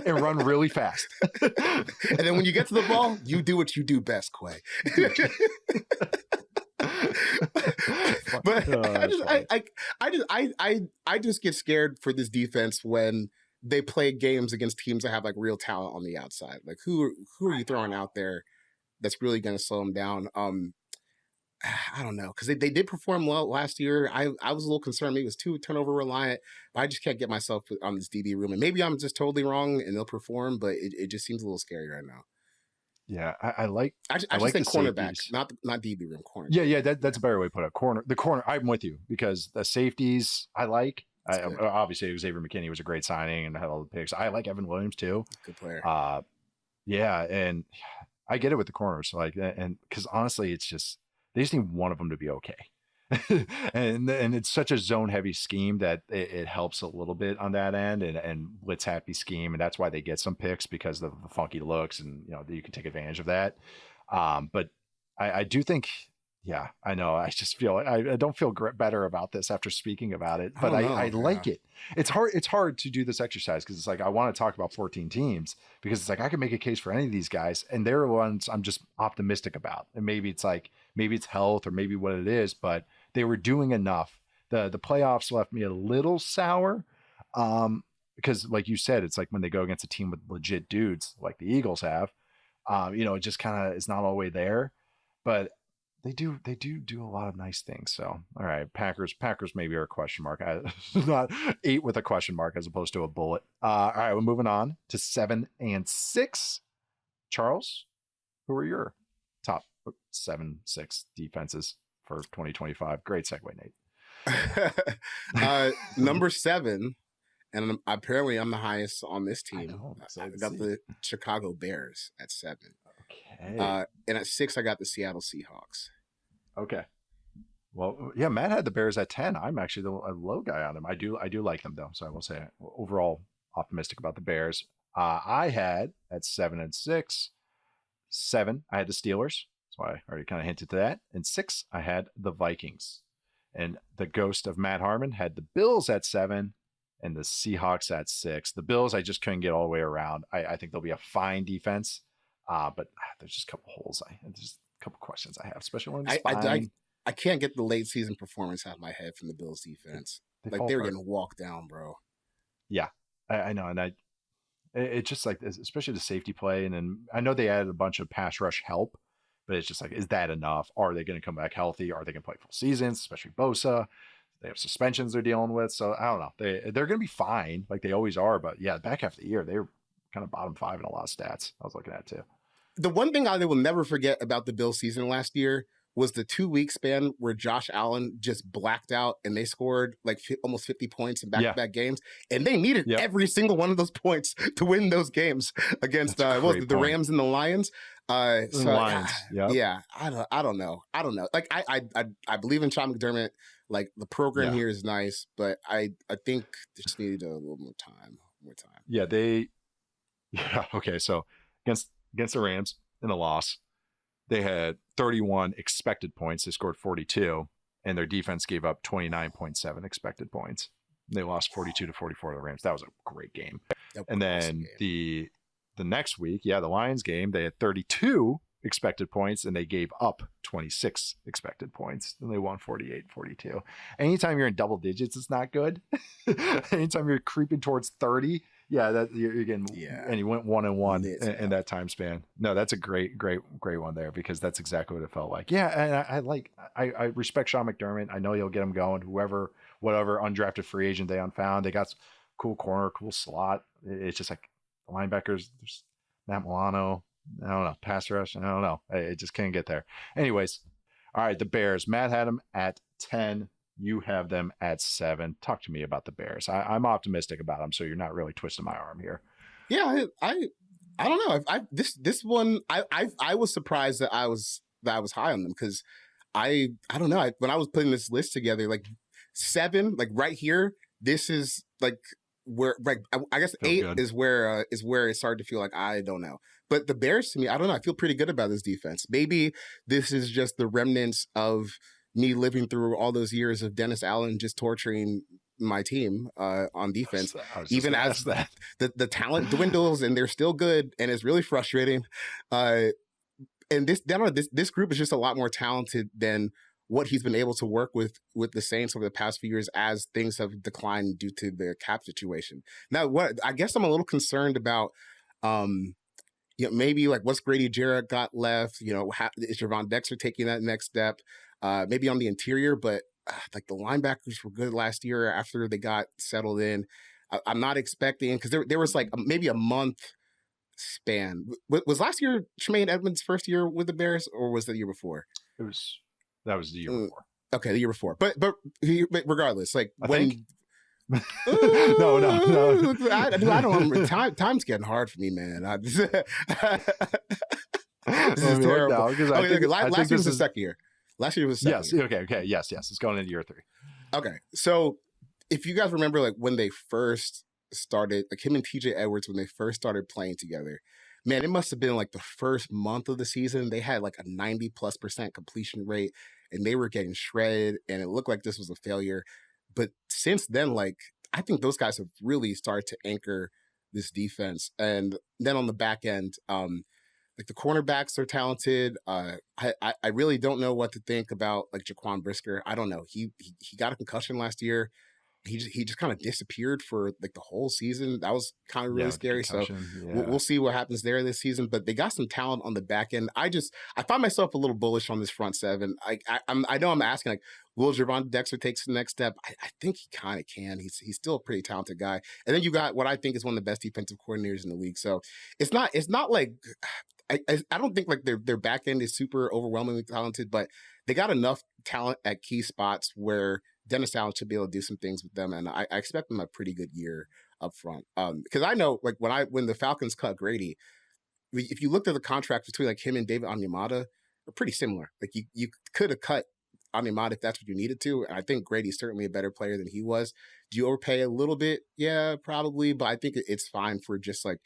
Speaker 1: And run really fast.
Speaker 2: And then when you get to the ball, you do what you do best, Quay. But I just get scared for this defense when they play games against teams that have like real talent on the outside. Like who are you throwing out there that's really going to slow them down? I don't know, because they did perform well last year. I was a little concerned. Maybe it was too turnover reliant, but I just can't get myself on this DB room. And maybe I'm just totally wrong and they'll perform, but it just seems a little scary right now.
Speaker 1: Yeah, I like.
Speaker 2: I just think cornerback, not DB room corner.
Speaker 1: Yeah, that's a better way to put it. The corner. I'm with you because the safeties I like. Obviously, Xavier McKinney was a great signing and had all the picks. I like Evan Williams too.
Speaker 2: Good player.
Speaker 1: Yeah, and I get it with the corners, like, and because honestly, it's just they just need one of them to be okay. and it's such a zone heavy scheme that it helps a little bit on that end and blitz happy scheme, and that's why they get some picks because of the funky looks and you can take advantage of that. But I do think. Yeah, I know. I just feel I don't feel better about this after speaking about it, but I like it. It's hard to do this exercise because it's like I want to talk about 14 teams because it's like I can make a case for any of these guys, and they're the ones I'm just optimistic about. And maybe it's health or maybe what it is, but they were doing enough. The playoffs left me a little sour because, like you said, it's like when they go against a team with legit dudes like the Eagles have, it just kind of is not all the way there, but. They do a lot of nice things. So, all right, Packers maybe are a question mark. Not 8 with a question mark as opposed to a bullet. All right, we're moving on to 7 and 6. Charles, who are your top 7-6 defenses for 2025? Great segue,
Speaker 2: Nate. Number 7, and apparently I'm the highest on this team. I got the Chicago Bears at 7.
Speaker 1: Okay.
Speaker 2: And at 6, I got the Seattle Seahawks.
Speaker 1: Okay. Well, yeah, Matt had the Bears at 10. I'm actually a low guy on them. I do like them though, so I will say overall optimistic about the Bears. I had at 7 and 6. 7, I had the Steelers, so I already kind of hinted to that. And 6, I had the Vikings. And the ghost of Matt Harmon had the Bills at 7 and the Seahawks at 6. The Bills, I just couldn't get all the way around. I think they'll be a fine defense. But there's just a couple holes. There's a couple questions I have, especially when
Speaker 2: I can't get the late season performance out of my head from the Bills defense. They were getting walked down, bro.
Speaker 1: Yeah, I know, and it's just like, especially the safety play, and then I know they added a bunch of pass rush help, but it's just like, is that enough? Are they going to come back healthy? Are they going to play full seasons? Especially Bosa. They have suspensions they're dealing with, so I don't know. They're going to be fine, like they always are. But yeah, back half of the year they were kind of bottom 5 in a lot of stats. I was looking at too.
Speaker 2: The one thing I will never forget about the Bills season last year was the 2-week span where Josh Allen just blacked out and they scored like almost 50 points in back-to-back games. And they needed every single one of those points to win those games against the Rams and the Lions. I don't know. Like I believe in Sean McDermott. Like the program
Speaker 1: Yeah.
Speaker 2: here is nice, but I think they just needed a little more time.
Speaker 1: Yeah, okay. So against the Rams in a loss, they had 31 expected points. They scored 42, and their defense gave up 29.7 expected points. They lost 42-44 to the Rams. That was a great game. And then the next week, the Lions game, they had 32 expected points, and they gave up 26 expected points, and they won 48-42. Anytime you're in double digits, it's not good. Anytime you're creeping towards 30, that you're getting, and you went 1-1 in that time span. No, that's a great one there, because that's exactly what it felt like. Yeah, and I respect Sean McDermott. I know he'll get him going. Whatever undrafted free agent they unfound, they got cool corner, cool slot. It's just like the linebackers. There's Matt Milano. I don't know. Pass rush. I don't know. It just can't get there. Anyways, all right. The Bears. Matt had them at 10. You have them at 7. Talk to me about the Bears. I'm optimistic about them, so you're not really twisting my arm here.
Speaker 2: Yeah, I don't know. This one I was surprised that I was high on them, because I don't know. When I was putting this list together, like 7, like right here, this is like where, like I guess 8 is where it started to feel like I don't know. But the Bears, to me, I don't know. I feel pretty good about this defense. Maybe this is just the remnants of me living through all those years of Dennis Allen just torturing my team on defense. Even as the talent dwindles and they're still good, and it's really frustrating. And this group is just a lot more talented than what he's been able to work with the Saints over the past few years, as things have declined due to the cap situation. Now, what I guess I'm a little concerned about, maybe like what's Grady Jarrett got left? Is Javon Dexter taking that next step? Maybe on the interior, but like the linebackers were good last year after they got settled in. I'm not expecting, because there was like maybe a month span. Was last year Tremaine Edmonds' first year with the Bears, or was it the year before?
Speaker 1: That was the year before.
Speaker 2: Okay, the year before. But regardless, like
Speaker 1: no.
Speaker 2: I don't remember. Time's getting hard for me, man. This is terrible. Last year was the second year. Last year was the second year.
Speaker 1: Okay. Yes. It's going into year 3.
Speaker 2: Okay. So if you guys remember, like when they first started, like him and TJ Edwards, when they first started playing together, man, it must have been like the first month of the season. They had like a 90+% completion rate, and they were getting shredded, and it looked like this was a failure. But since then, like, I think those guys have really started to anchor this defense. And then on the back end, like the cornerbacks are talented. I really don't know what to think about like Jaquan Brisker. I don't know. He got a concussion last year. He just kind of disappeared for like the whole season. That was kind of really scary. So we'll see what happens there this season. But they got some talent on the back end. I find myself a little bullish on this front seven. I know I'm asking, like, will Javon Dexter take the next step? I think he kind of can. He's still a pretty talented guy. And then you got what I think is one of the best defensive coordinators in the league. So it's not like I don't think like their back end is super overwhelmingly talented, but they got enough talent at key spots where Dennis Allen should be able to do some things with them, and I expect them a pretty good year up front. Because I know, like when the Falcons cut Grady, if you looked at the contract between like him and David Onyemata, they're pretty similar. Like you could have cut Onyemata if that's what you needed to, and I think Grady's certainly a better player than he was. Do you overpay a little bit? Yeah, probably, but I think it's fine for just like,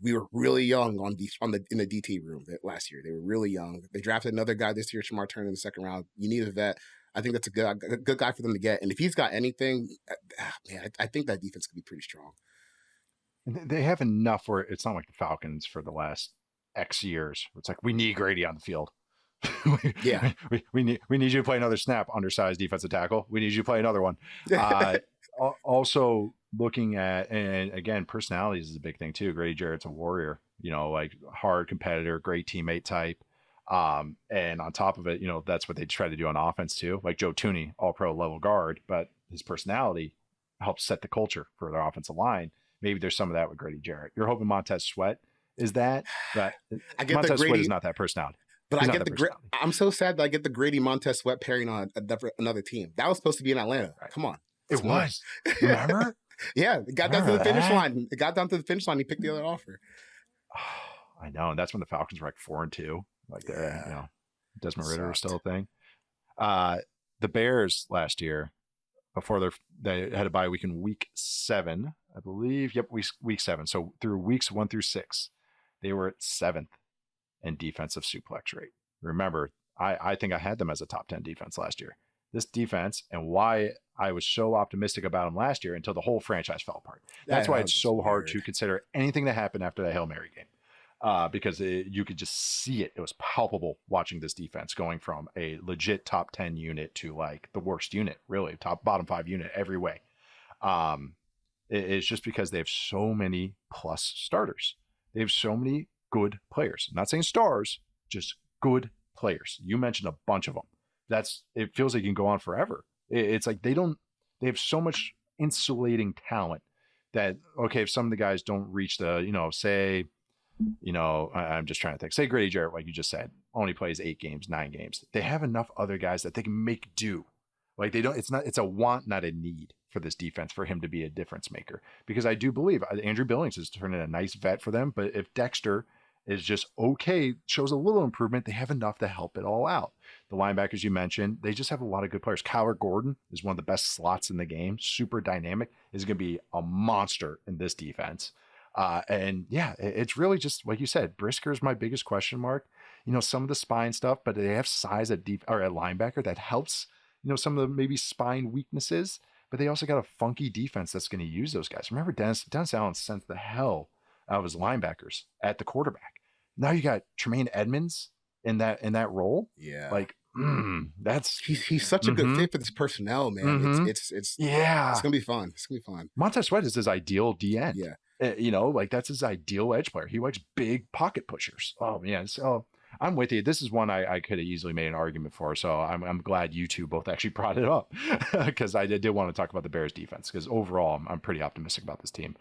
Speaker 2: we were really young in the DT room last year. They were really young. They drafted another guy this year, Shamar Turner, in the second round. You need a vet. I think that's a good guy for them to get. And if he's got anything, man, I think that defense could be pretty strong.
Speaker 1: They have enough where it's not like the Falcons for the last X years. It's like, we need Grady on the field. we need you to play another snap, undersized defensive tackle. We need you to play another one. Also looking at, and again, personalities is a big thing too. Grady Jarrett's a warrior, like hard competitor, great teammate type. And on top of it, that's what they try to do on offense too. Like Joe Tooney, all pro level guard, but his personality helps set the culture for their offensive line. Maybe there's some of that with Grady Jarrett. You're hoping Montez Sweat is that, but Montez Sweat is not that personality.
Speaker 2: But I get I'm so sad that I get the Grady Montez Sweat pairing on another team. That was supposed to be in Atlanta. Right. Come on.
Speaker 1: It was. Remember?
Speaker 2: Yeah. It got down to the finish line. It got down to the finish line. He picked the other offer.
Speaker 1: I know. And that's when the Falcons were like 4-2. Like, Desmond Ritter was still a thing. The the Bears last year, before they had a bye week in week 7, I believe. Yep, week 7. So through weeks 1 through 6, they were at 7th in defensive suplex rate. Remember, I think I had them as a top 10 defense last year. This defense, and why I was so optimistic about them last year until the whole franchise fell apart. That's why it's so hard to consider anything that happened after that Hail Mary game. Because you could just see it. It was palpable watching this defense going from a legit top 10 unit to like the worst unit, really bottom 5 unit every way. It's just because they have so many plus starters. They have so many good players. I'm not saying stars, just good players. You mentioned a bunch of them. It feels like you can go on forever. It's like they have so much insulating talent that, okay, if some of the guys don't reach the, I'm just trying to think, say Grady Jarrett, like you just said, only plays 8 games, 9 games. They have enough other guys that they can make do. Like it's a want, not a need for this defense for him to be a difference maker. Because I do believe Andrew Billings has turned in a nice vet for them. But if Dexter is just okay, shows a little improvement, they have enough to help it all out. The linebackers you mentioned, they just have a lot of good players. Kyler Gordon is one of the best slots in the game, super dynamic, is going to be a monster in this defense. And yeah, it's really just like you said, Brisker is my biggest question mark. Some of the spine stuff, but they have size at linebacker that helps, some of the maybe spine weaknesses, but they also got a funky defense that's going to use those guys. Remember, Dennis Allen sent the hell out of his linebackers at the quarterback. Now you got Tremaine Edmonds in that role.
Speaker 2: Yeah.
Speaker 1: Like,
Speaker 2: he's such a good fit for this personnel, man.
Speaker 1: Mm-hmm.
Speaker 2: It's gonna be fun. It's gonna be fun.
Speaker 1: Montez Sweat is his ideal DN.
Speaker 2: Yeah.
Speaker 1: Like that's his ideal edge player. He likes big pocket pushers. Oh man. So I'm with you. This is one I could have easily made an argument for. So I'm glad you two both actually brought it up because I did want to talk about the Bears defense because overall I'm pretty optimistic about this team.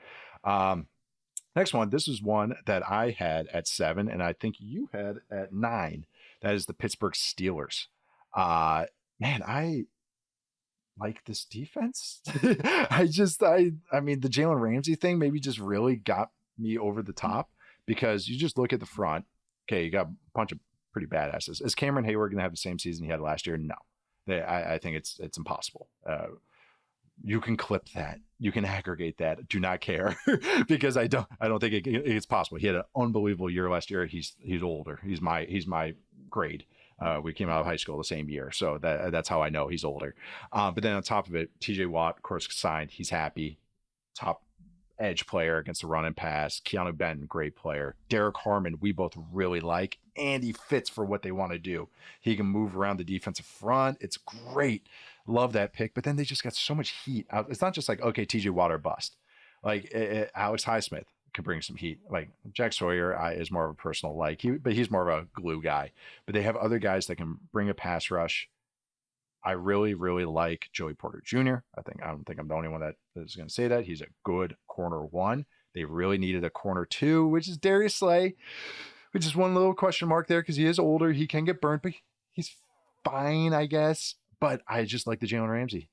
Speaker 1: Next one. This is one that I had at 7 and I think you had at 9. That is the Pittsburgh Steelers. Man, I like this defense. I mean, the Jalen Ramsey thing maybe just really got me over the top because you just look at the front. Okay, you got a bunch of pretty badasses. Is Cameron Hayward going to have the same season he had last year? No. I think it's impossible. You can clip that. You can aggregate that. Do not care because I don't think it's possible. He had an unbelievable year last year. He's older. He's my grade. We came out of high school the same year. So that's how I know he's older. But then on top of it, TJ Watt, of course, signed. He's happy. Top edge player against the run and pass. Keanu Benton, great player. Derek Harmon, we both really like. And he fits for what they want to do. He can move around the defensive front. It's great. Love that pick. But then they just got so much heat. It's not just like, okay, TJ Watt or bust. Like Alex Highsmith can bring some heat. Like Jack Sawyer is more of a personal like, but he's more of a glue guy. But they have other guys that can bring a pass rush. I really, really like Joey Porter Jr. I don't think I'm the only one that is going to say that. He's a good corner 1. They really needed a corner 2, which is Darius Slay, which is one little question mark there because he is older. He can get burnt, but he's fine, I guess. But I just like the Jalen Ramsey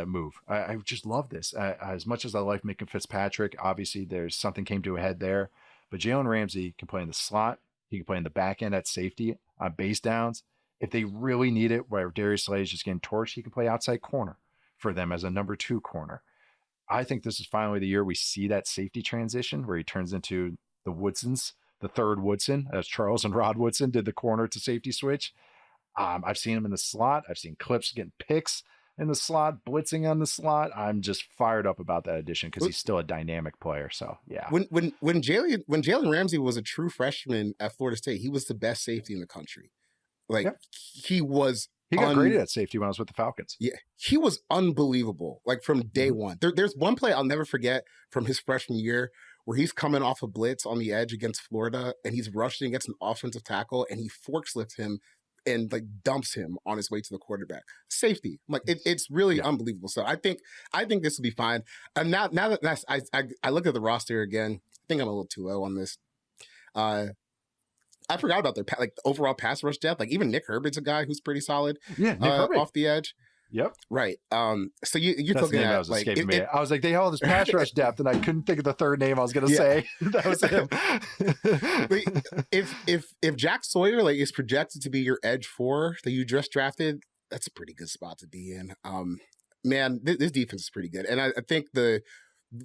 Speaker 1: move. I just love this. As much as I like Minka Fitzpatrick, obviously there's something came to a head there. But Jalen Ramsey can play in the slot. He can play in the back end at safety on base downs. If they really need it, where Darius Slay is just getting torched, he can play outside corner for them as a number 2 corner. I think this is finally the year we see that safety transition where he turns into the Woodsons, the third Woodson, as Charles and Rod Woodson did the corner to safety switch. I've seen him in the slot. I've seen clips getting picks in the slot, blitzing on the slot. I'm just fired up about that addition because he's still a dynamic player. So yeah.
Speaker 2: When Jalen Ramsey was a true freshman at Florida State, he was the best safety in the country. Like he got
Speaker 1: graded at safety when I was with the Falcons.
Speaker 2: Yeah, he was unbelievable. Like from day one. There's one play I'll never forget from his freshman year where he's coming off a blitz on the edge against Florida and he's rushing against an offensive tackle and he forks lifts him and like dumps him on his way to the quarterback. Safety. Like it's really unbelievable. So I think this will be fine. And now that I look at the roster again, I think I'm a little too low on this. I forgot about their overall pass rush depth. Like even Nick Herbert's a guy who's pretty solid.
Speaker 1: Yeah, Nick Herbert
Speaker 2: off the edge.
Speaker 1: Yep.
Speaker 2: Right. So you're looking at
Speaker 1: was like me. I was like, they have all this pass rush depth, and I couldn't think of the third name I was going to say. That was him.
Speaker 2: If Jack Sawyer is projected to be your edge 4 that you just drafted, that's a pretty good spot to be in. Man, this defense is pretty good, and I think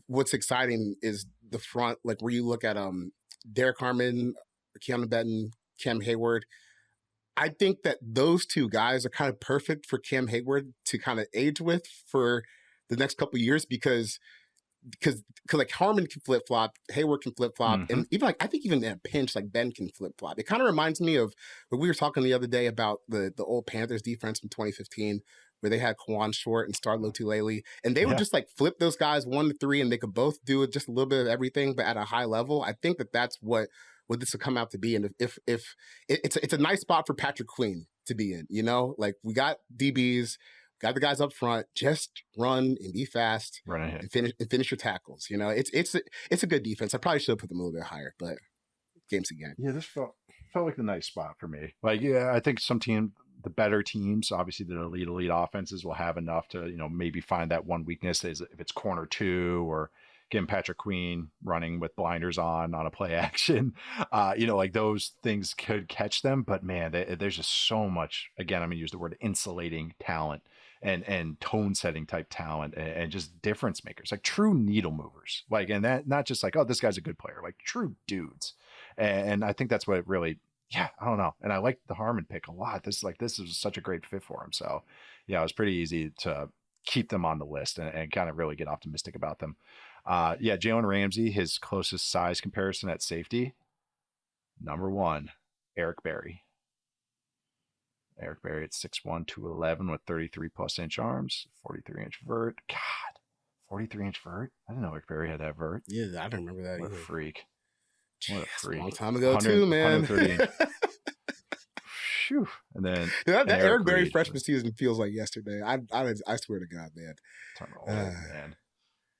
Speaker 2: what's exciting is the front, like where you look at Derek Harmon, Keanu Benton, Cam Hayward. I think that those two guys are kind of perfect for Cam Hayward to kind of age with for the next couple of years because like Harmon can flip flop, Hayward can flip flop, and even like I think even in a pinch like Ben can flip flop. It kind of reminds me of what we were talking the other day about the old Panthers defense from 2015 where they had Kawan Short and Starlo Tulele, and they would just like flip those guys 1 to 3, and they could both do it just a little bit of everything, but at a high level. I think that's what this will come out to be, and if it's a nice spot for Patrick Queen to be in, you know, like we got DBs. Got the guys up front. Just run and be fast,
Speaker 1: run ahead,
Speaker 2: and finish your tackles. You know, it's a good defense. I probably should have put them a little bit higher, but game's again.
Speaker 1: Yeah, this felt like the nice spot for me. Like, yeah, I think the better teams, obviously the elite offenses, will have enough to, you know, maybe find that one weakness is if it's corner 2 or getting Patrick Queen running with blinders on a play action. You know, like those things could catch them, but man, there's just so much. Again, I'm gonna use the word insulating talent. And tone setting type talent and just difference makers, like true needle movers, like, and that not just like, oh, this guy's a good player, like true dudes. And I think that's what it really, I don't know. And I like the Harmon pick a lot. This is such a great fit for him. So yeah, it was pretty easy to keep them on the list and kind of really get optimistic about them. Jalen Ramsey, his closest size comparison at safety, number 1, Eric Berry. Eric Berry at 6'1", 211 with 33 plus inch arms, 43-inch vert. God, 43-inch vert? I didn't know Eric Berry had that vert.
Speaker 2: Yeah, I don't remember that.
Speaker 1: What a freak.
Speaker 2: What a freak. A long time ago too, man. 130.
Speaker 1: Phew. And then
Speaker 2: that Eric Berry freshman season feels like yesterday. I swear to God, man.
Speaker 1: Man.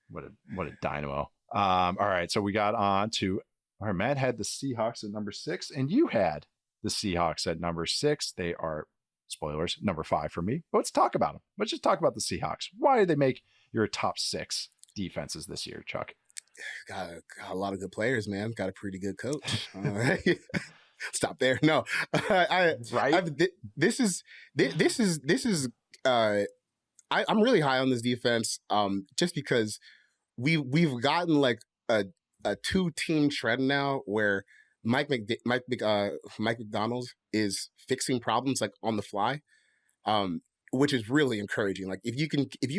Speaker 1: What a dynamo. All right, so we got on to Matt had the Seahawks at number 6, and you had the Seahawks at number 6. They are, spoilers, number 5 for me. But let's talk about them. Let's just talk about the Seahawks. Why did they make your top 6 defenses this year, Chuck?
Speaker 2: Got a lot of good players, man. Got a pretty good coach. Stop there. No, this is. I'm really high on this defense, just because we've gotten like a 2-team trend now where Mike McDonald is fixing problems like on the fly, which is really encouraging. Like if you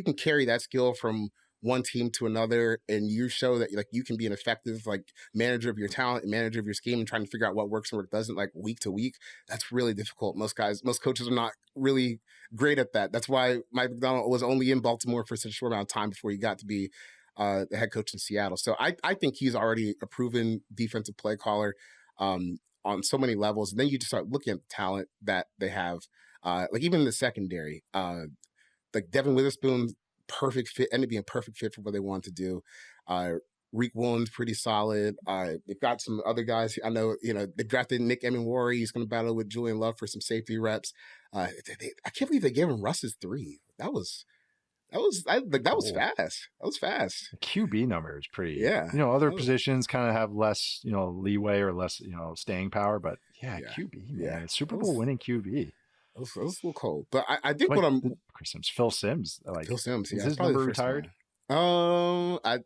Speaker 2: can carry that skill from one team to another, and you show that like you can be an effective like manager of your talent and manager of your scheme and trying to figure out what works and what doesn't, like week to week, that's really difficult. Most coaches are not really great at that. That's why Mike McDonald was only in Baltimore for such a short amount of time before he got to be the head coach in Seattle. So I think he's already a proven defensive play caller on so many levels. And then you just start looking at the talent that they have, like even in the secondary, like Devin Witherspoon, perfect fit, ended up being a perfect fit for what they wanted to do. Reek Williams, pretty solid. They've got some other guys. I know, they drafted Nick Emenwari. He's going to battle with Julian Love for some safety reps. I can't believe they gave him Russ's 3. That was fast. That was fast.
Speaker 1: The QB number is pretty.
Speaker 2: Yeah.
Speaker 1: Other positions kind of have less, leeway or less, staying power. But QB, man, Super Bowl winning QB.
Speaker 2: That was a little cold, but I think what I'm
Speaker 1: Phil Sims.
Speaker 2: Phil Sims.
Speaker 1: Is his number retired?
Speaker 2: I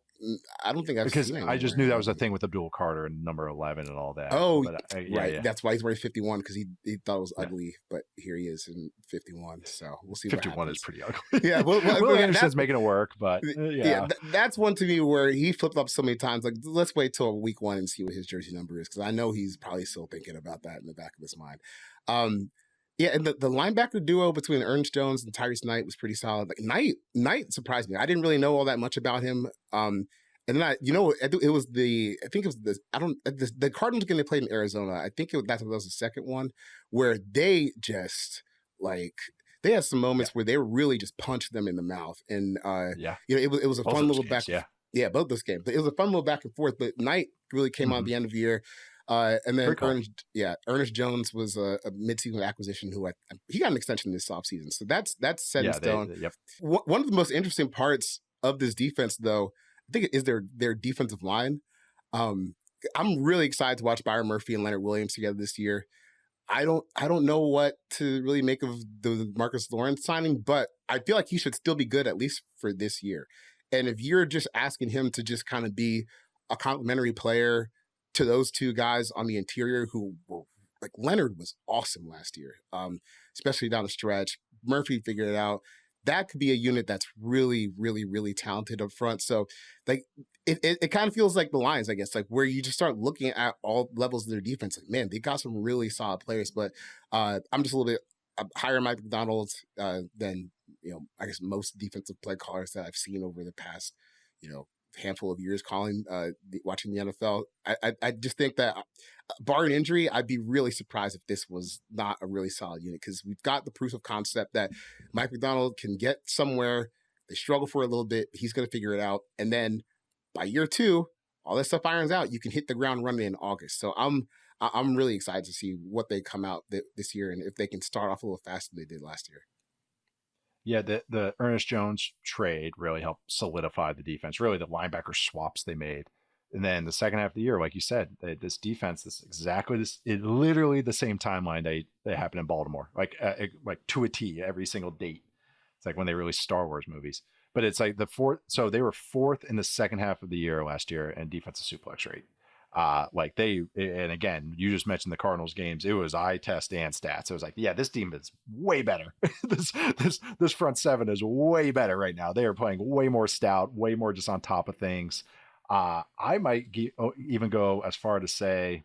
Speaker 2: don't think I've
Speaker 1: because
Speaker 2: seen it
Speaker 1: I just knew that was a thing with Abdul Carter and number 11 and all that.
Speaker 2: Oh, right. That's why he's wearing 51 because he thought it was ugly, but here he is in 51. So we'll see.
Speaker 1: 51 is pretty ugly.
Speaker 2: Yeah,
Speaker 1: Will Anderson's making it work, but
Speaker 2: that's one to me where he flipped up so many times. Like, let's wait till week 1 and see what his jersey number is because I know he's probably still thinking about that in the back of his mind. Yeah, and the linebacker duo between Ernest Jones and Tyrese Knight was pretty solid. Like Knight surprised me. I didn't really know all that much about him. And then the Cardinals game they played in Arizona. I think that was the second one where they just they had some moments where they really just punched them in the mouth. And it was a both fun little games, back. Yeah, both those games. But it was a fun little back and forth. But Knight really came on at the end of the year. And then Ernest Jones was a midseason acquisition who he got an extension this offseason. So that's set in stone. One of the most interesting parts of this defense, though, I think is their defensive line. I'm really excited to watch Byron Murphy and Leonard Williams together this year. I don't know what to really make of the Marcus Lawrence signing, but I feel like he should still be good at least for this year. And if you're just asking him to just kind of be a complimentary player to those two guys on the interior who were like Leonard was awesome last year, especially down the stretch. Murphy figured it out. That could be a unit that's really, really, really talented up front. So like it kind of feels like the Lions, I guess, like where you just start looking at all levels of their defense. Like, man, they got some really solid players, but I'm just a little bit higher Mike McDonald than, I guess most defensive play callers that I've seen over the past, handful of years watching the NFL. I just think that barring injury, I'd be really surprised if this was not a really solid unit, because we've got the proof of concept that Mike McDonald can get somewhere. They struggle for a little bit, but he's going to figure it out. And then by year 2, all that stuff irons out. You can hit the ground running in August. So I'm really excited to see what they come out this year and if they can start off a little faster than they did last year.
Speaker 1: Yeah, the Ernest Jones trade really helped solidify the defense. Really, the linebacker swaps they made, and then the second half of the year, like you said, this defense, literally the same timeline they happened in Baltimore, like to a T, every single date. It's like when they released Star Wars movies. But it's like the fourth. So they were 4th in the second half of the year last year in defensive suplex rate. And again, you just mentioned the Cardinals games. It was eye test and stats. It was like, yeah, this team is way better. this front seven is way better right now. They are playing way more stout, way more just on top of things. I might even go as far to say,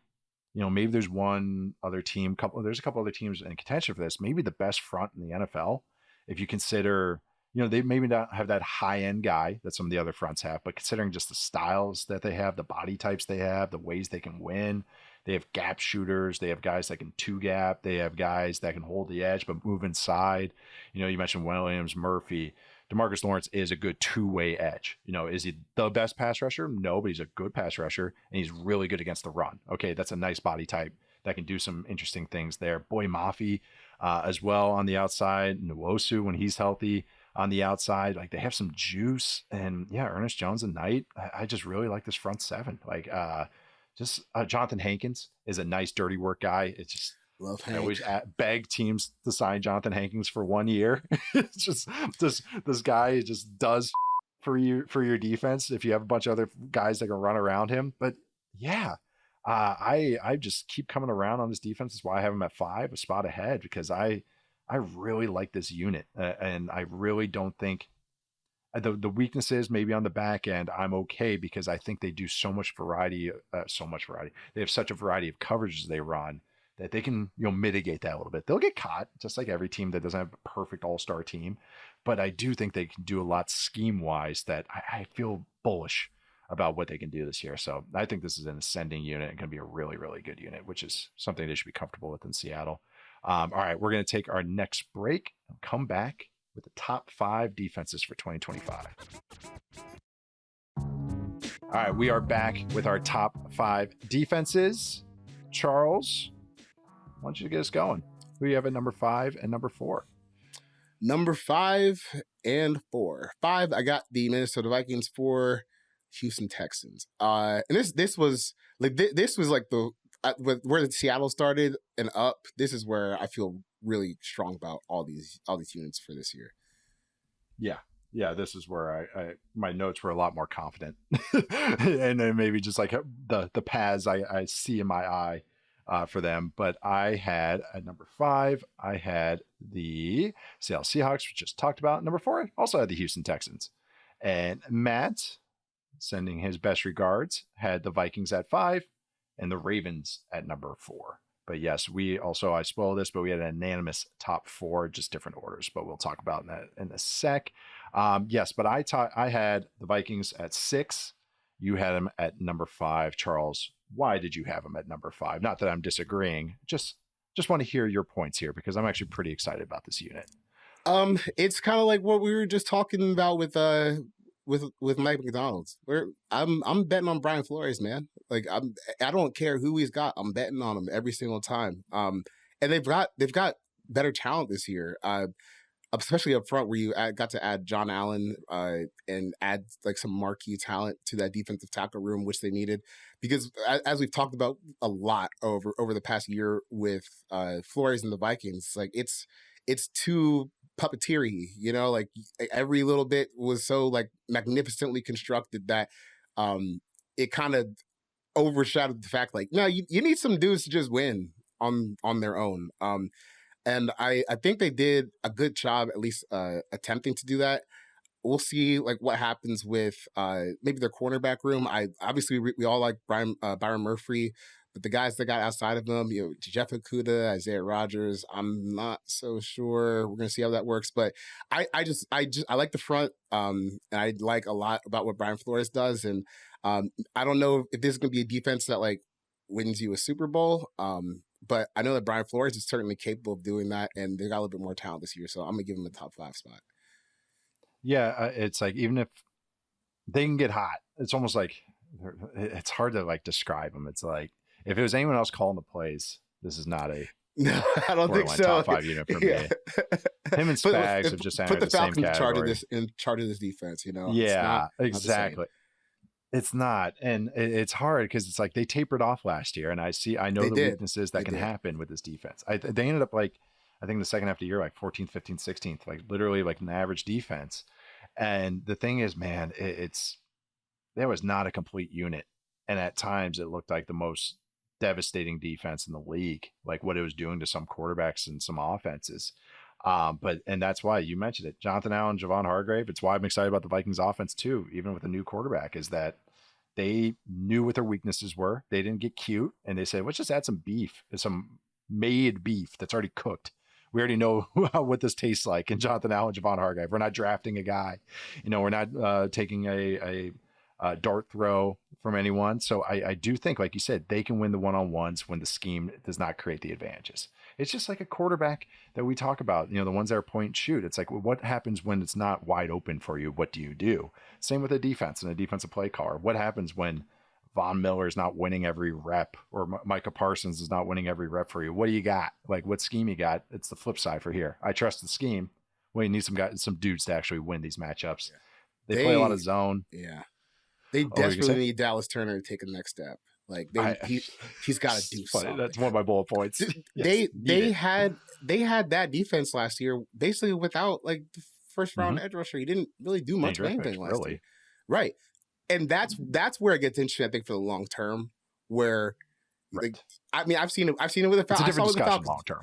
Speaker 1: maybe there's there's a couple other teams in contention for this. Maybe the best front in the NFL, if you consider. They maybe not have that high end guy that some of the other fronts have, but considering just the styles that they have, the body types they have, the ways they can win, they have gap shooters. They have guys that can 2-gap. They have guys that can hold the edge, but move inside. You mentioned Williams, Murphy. DeMarcus Lawrence is a good 2-way edge. Is he the best pass rusher? No, but he's a good pass rusher, and he's really good against the run. Okay, that's a nice body type that can do some interesting things there. Boy Mafi as well on the outside. Nwosu when he's healthy. On the outside, like they have some juice, and yeah, Ernest Jones and Knight. I just really like this front seven. Like, Jonathan Hankins is a nice dirty work guy. It's just
Speaker 2: love
Speaker 1: Hank. I always beg teams to sign Jonathan Hankins for 1 year. It's just this guy just does for your defense. If you have a bunch of other guys that can run around him, but yeah. I just keep coming around on this defense. That's why I have him at 5, a spot ahead, because I really like this unit, and I really don't think the weaknesses maybe on the back end. I'm okay because I think they do so much variety. They have such a variety of coverages they run that they can mitigate that a little bit. They'll get caught just like every team that doesn't have a perfect all-star team, but I do think they can do a lot scheme wise that I feel bullish about what they can do this year. So I think this is an ascending unit and going to be a really, really good unit, which is something they should be comfortable with in Seattle. All right, we're going to take our next break and come back with the top 5 defenses for 2025. All right, we are back with our top 5 defenses. Charles, why don't you get us going? Who do you have at number 5 and number 4?
Speaker 2: Number 5 and 4. 5, I got the Minnesota Vikings. 4, Houston Texans. And this was like the where Seattle started and up. This is where I feel really strong about all these units for this year.
Speaker 1: Yeah, this is where I my notes were a lot more confident, and then maybe just like the paths I see in my eye for them. But I had at number 5, I had the Seattle Seahawks, which just talked about. Number 4, I also had the Houston Texans, and Matt, sending his best regards, had the Vikings at 5 and the Ravens at number 4. But yes, I spoiled this, but we had an unanimous top 4, just different orders, but we'll talk about that in a sec. Yes, but I had the Vikings at 6. You had them at number 5. Charles, why did you have them at number 5? Not that I'm disagreeing, just want to hear your points here, because I'm actually pretty excited about this unit.
Speaker 2: It's kind of like what we were just talking about with Mike McDonald. I'm betting on Brian Flores, man. Like I don't care who he's got. I'm betting on him every single time. And they've got better talent this year. especially up front where you got to add John Allen and add like some marquee talent to that defensive tackle room, which they needed. Because as we've talked about a lot over the past year with Flores and the Vikings, like it's too puppeteery, you know, like every little bit was so like magnificently constructed that it kind of overshadowed the fact like, no, you need some dudes to just win on their own. And I think they did a good job, at least attempting to do that. We'll see like what happens with maybe their cornerback room. Obviously we all like Byron Murphy, but the guys that got outside of them, you know, Jeff Okudah, Isaiah Rodgers, I'm not so sure. We're gonna see how that works. But I like the front, and I like a lot about what Brian Flores does. And I don't know if this is gonna be a defense that like wins you a Super Bowl. But I know that Brian Flores is certainly capable of doing that, and they got a little bit more talent this year, so I'm gonna give him a top 5 spot.
Speaker 1: Yeah, it's like even if they can get hot, it's almost like it's hard to like describe them. It's like if it was anyone else calling the plays, this is not a
Speaker 2: no, I don't think so.
Speaker 1: Top 5 unit for me. Him and Spags have just entered the same category.
Speaker 2: In charge of this defense, you know.
Speaker 1: Yeah, exactly. It's not, and it's hard because it's like they tapered off last year, and I know the weaknesses that can happen with this defense. They ended up like, I think the second half of the year, like 14th, 15th, 16th, like literally like an average defense. And the thing is, man, there was not a complete unit, and at times it looked like the most devastating defense in the league, like what it was doing to some quarterbacks and some offenses. And that's why you mentioned it, Jonathan Allen, Javon Hargrave. It's why I'm excited about the Vikings offense too, even with a new quarterback, is that they knew what their weaknesses were. They didn't get cute, and they said, let's just add some beef, some made beef that's already cooked. We already know what this tastes like. And Jonathan Allen, Javon Hargrave, we're not drafting a guy, you know, we're not taking a dart throw from anyone. So I do think, like you said, they can win the one-on-ones when the scheme does not create the advantages. It's just like a quarterback that we talk about, you know, the ones that are point and shoot. It's like, well, what happens when it's not wide open for you? What do you do? Same with a defense and a defensive play caller. What happens when Von Miller is not winning every rep, or Micah Parsons is not winning every rep for you? What do you got? Like, what scheme you got? It's the flip side for here. I trust the scheme. Well, you need some dudes to actually win these matchups. They play a lot of zone.
Speaker 2: Yeah. They desperately need Dallas Turner to take a next step. Like he's got to do something.
Speaker 1: That's one of my bullet points.
Speaker 2: They had that defense last year, basically without like the first round edge rusher. He didn't really do much of anything last year. Right. And that's where it gets interesting, I think, for the long term. Where, like, I mean, I've seen it with the Falcons.
Speaker 1: It's a different discussion long term.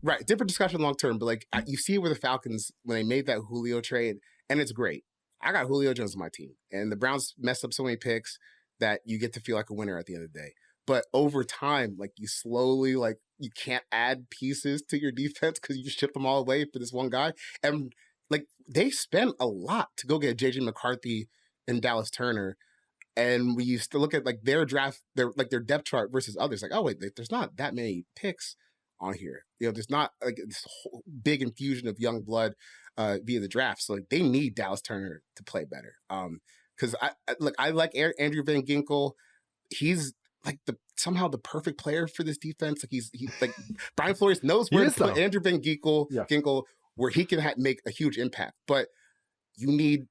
Speaker 2: Right, different discussion long term. But like, you see it with the Falcons when they made that Julio trade, and it's great. I got Julio Jones on my team, and the Browns messed up so many picks that you get to feel like a winner at the end of the day. But over time, like, you slowly, like, you can't add pieces to your defense because you ship them all away for this one guy. And like, they spent a lot to go get JJ McCarthy and Dallas Turner. And we used to look at like their draft, their depth chart versus others. Like, oh wait, there's not that many picks on here. You know, there's not like this whole big infusion of young blood via the draft. So like, they need Dallas Turner to play better. Because I like Andrew Van Ginkel. He's like somehow the perfect player for this defense. Like he's like Brian Flores knows where to put Andrew Van Ginkel where he can make a huge impact. But you need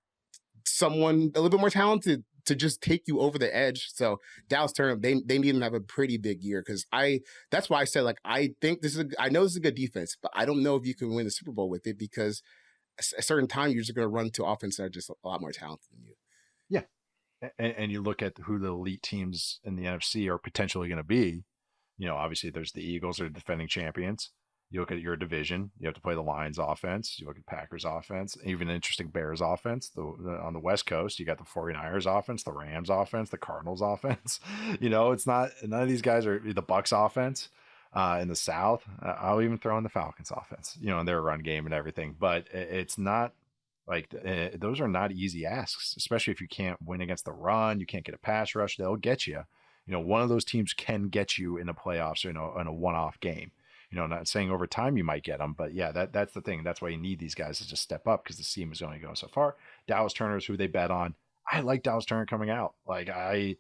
Speaker 2: someone a little bit more talented to just take you over the edge. So Dallas Turner, they need him to have a pretty big year, because that's why I said, like, I think I know this is a good defense, but I don't know if you can win the Super Bowl with it, because a certain time you're just going to run to offense that are just a lot more talented than you.
Speaker 1: Yeah. And you look at who the elite teams in the NFC are potentially going to be. You know, obviously there's the Eagles, are defending champions. You look at your division, you have to play the Lions offense. You look at Packers offense, even interesting Bears offense. On the West Coast, you got the 49ers offense, the Rams offense, the Cardinals offense. You know, it's not, none of these guys are the Bucks offense in the South. I'll even throw in the Falcons offense, you know, and their run game and everything. But it's not like, those are not easy asks, especially if you can't win against the run. You can't get a pass rush. They'll get you. You know, one of those teams can get you in the playoffs, or, you know, in a one-off game. You know, not saying over time you might get them, but yeah, that's the thing. That's why you need these guys to just step up, because the team is only going so far. Dallas Turner is who they bet on. I like Dallas Turner coming out. Like I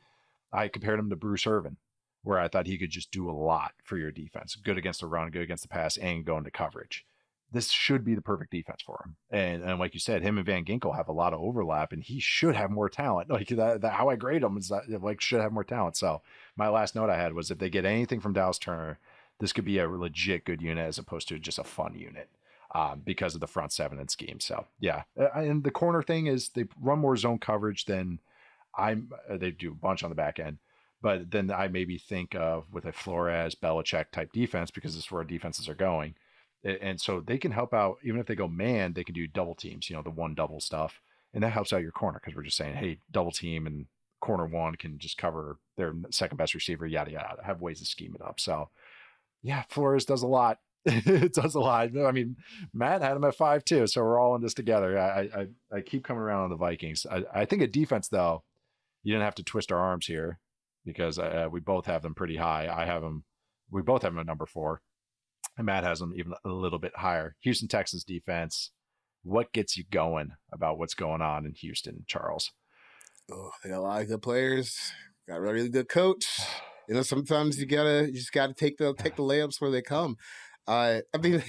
Speaker 1: compared him to Bruce Irvin, where I thought he could just do a lot for your defense. Good against the run, good against the pass, and go into coverage. this should be the perfect defense for him. And like you said, him and Van Ginkel have a lot of overlap, and he should have more talent. Like that how I grade him is that like should have more talent. So my last note I had was if they get anything from Dallas Turner, this could be a legit good unit as opposed to just a fun unit. Because of the front seven and scheme. So yeah. And the corner thing is they run more zone coverage than they do a bunch on the back end. But then I maybe think of with a Flores, Belichick type defense, because this is where defenses are going. And so they can help out, even if they go man, they can do double teams, the one double stuff. And that helps out your corner because we're just saying, hey, double team and corner one can just cover their second best receiver, yada, yada, have ways to scheme it up. So yeah, Flores does a lot. It does a lot. I mean, Matt had him at 5 too, so we're all in this together. I keep coming around on the Vikings. I think at defense though, you didn't have to twist our arms here because we both have them pretty high. We both have them at number 4, and Matt has them even a little bit higher. Houston Texans defense. What gets you going about what's going on in Houston, Charles?
Speaker 2: Oh, they got a lot of good players. Got a really good coach. Sometimes you just gotta take the layups where they come. I mean,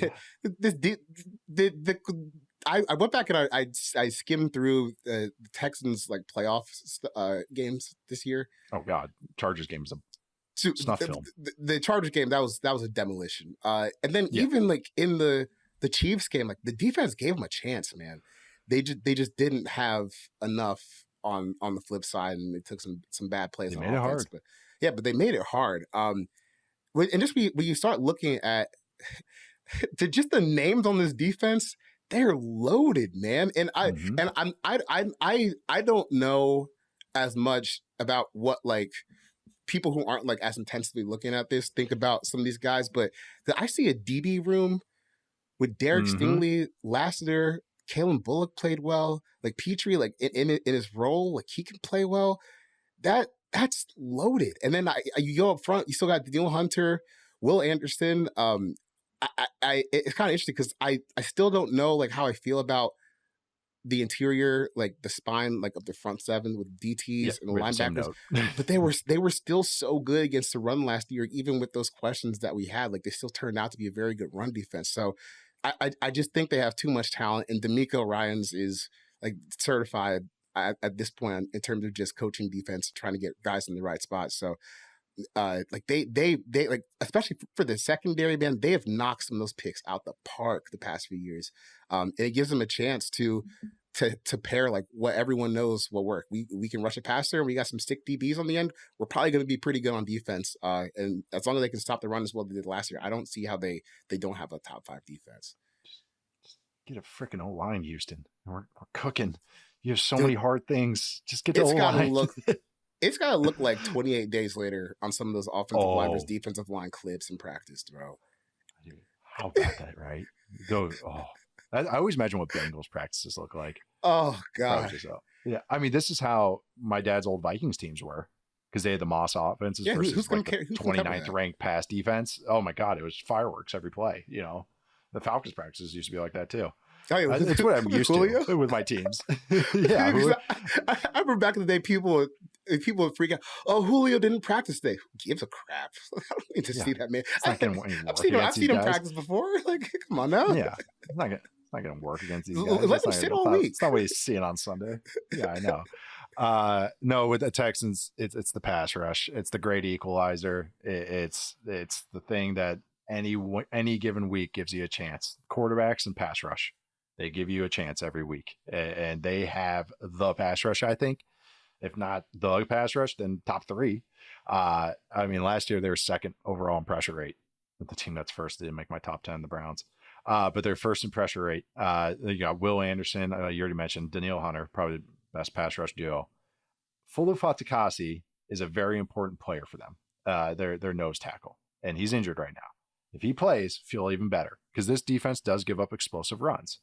Speaker 2: I went back and I skimmed through the Texans like playoff games this year.
Speaker 1: Oh God, Chargers game is a snuff film.
Speaker 2: The Chargers game that was a demolition. And then even like in the Chiefs game, like the defense gave them a chance, man. They just didn't have enough on the flip side, and they took some bad plays.
Speaker 1: They made it hard.
Speaker 2: But they made it hard. And just when you start looking at just the names on this defense, they're loaded, man. And I don't know as much about what like people who aren't like as intensively looking at this think about some of these guys, but I see a DB room with Derek Stingley, Lassiter, Kalen Bullock played well. Like Petrie, like in his role, like he can play well. That's loaded. And then you go up front, you still got Daniel Hunter, Will Anderson. It's kind of interesting because I still don't know like how I feel about the interior, like the spine, like of the front seven with DTs and the linebackers. But they were still so good against the run last year, even with those questions that we had. Like they still turned out to be a very good run defense. So I just think they have too much talent, and D'Amico Ryans is like certified at this point in terms of just coaching defense, trying to get guys in the right spot. So like they like, especially for the secondary, man, they have knocked some of those picks out the park the past few years. And it gives them a chance to pair like what everyone knows will work. We can rush a passer, and we got some stick DBs on the end. We're probably going to be pretty good on defense. And as long as they can stop the run as well as they did last year, I don't see how they don't have a top 5 defense.
Speaker 1: Just get a freaking O-line, Houston. We're cooking. You have so many hard things. Just get the O-line.
Speaker 2: It's got to look like 28 days later on some of those offensive line versus defensive line clips in practice, bro.
Speaker 1: Dude, how about that, right? I always imagine what Bengals practices look like.
Speaker 2: Oh, God.
Speaker 1: Yeah, I mean, this is how my dad's old Vikings teams were because they had the Moss offenses versus like the 29th ranked pass defense. Oh, my God. It was fireworks every play. The Falcons practices used to be like that, too.
Speaker 2: Oh, yeah.
Speaker 1: It's what I'm used to with my teams. Yeah,
Speaker 2: I remember back in the day, people would freak out. Oh, Julio didn't practice today. Who gives a crap? I don't need to see that, man. I've seen him practice before. Like, come on now.
Speaker 1: Yeah, it's not going to work against these guys.
Speaker 2: Let them sit all week.
Speaker 1: It's not what he's seeing on Sunday. Yeah, I know. No, with the Texans, it's the pass rush. It's the great equalizer. It's the thing that any given week gives you a chance. Quarterbacks and pass rush. They give you a chance every week, and they have the pass rush, I think. If not the pass rush, then top 3. I mean, last year they were second overall in pressure rate. With the team that's first, they didn't make my top 10, the Browns. But they're first in pressure rate. You got Will Anderson. You already mentioned Daniil Hunter, probably the best pass rush duo. Fulu Fatukasi is a very important player for them. Their nose tackle, and he's injured right now. If he plays, feel even better because this defense does give up explosive runs.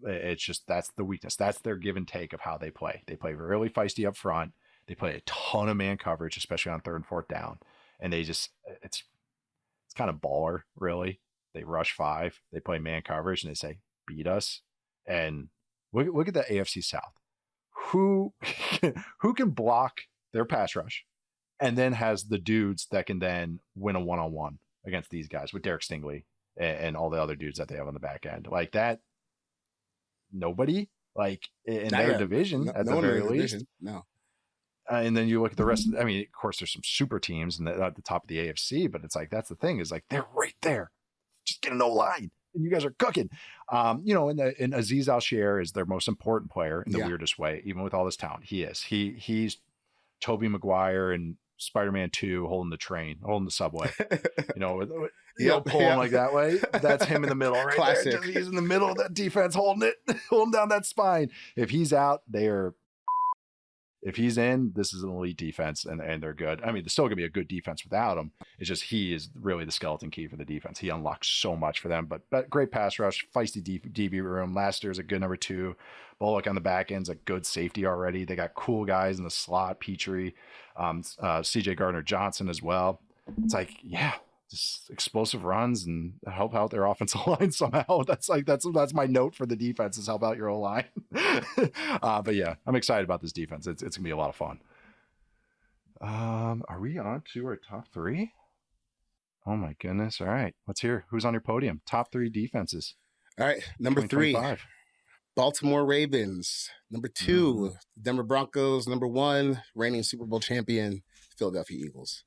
Speaker 1: It's just that's the weakness. That's their give and take of how they play. They play really feisty up front. They play a ton of man coverage, especially on 3rd and 4th down. And they just it's kind of baller, really. They rush 5. They play man coverage, and they say beat us. And look at the AFC South. Who can block their pass rush, and then has the dudes that can then win a 1-on-1 against these guys with Derek Stingley and all the other dudes that they have on the back end. Like that, nobody like in their division at the very least.
Speaker 2: No.
Speaker 1: And then you look at the rest. I mean, of course, there's some super teams at the top of the AFC, but it's like that's the thing is like they're right there. Just get an O-line, and you guys are cooking. And Aziz Al-Shaair is their most important player in the weirdest way, even with all this talent. He's Tobey Maguire and Spider-Man 2 holding the subway. Pulling like that way. That's him in the middle, right? Classic. There. He's in the middle of that defense, holding down that spine. If he's out, if he's in, this is an elite defense, and they're good. I mean, there's still going to be a good defense without him. It's just he is really the skeleton key for the defense. He unlocks so much for them. But great pass rush, feisty DB room. Last year's a good number 2. Bullock on the back end's a good safety already. They got cool guys in the slot, Petrie, CJ Gardner-Johnson as well. It's like, just explosive runs and help out their offensive line somehow. That's my note for the defense is help out your O-line. But yeah, I'm excited about this defense. It's gonna be a lot of fun. Are we on to our top 3? Oh my goodness. All right. Let's hear who's on your podium. Top 3 defenses.
Speaker 2: All right. Number 3, Baltimore Ravens. Number 2, Denver Broncos. Number 1, reigning Super Bowl champion, Philadelphia Eagles.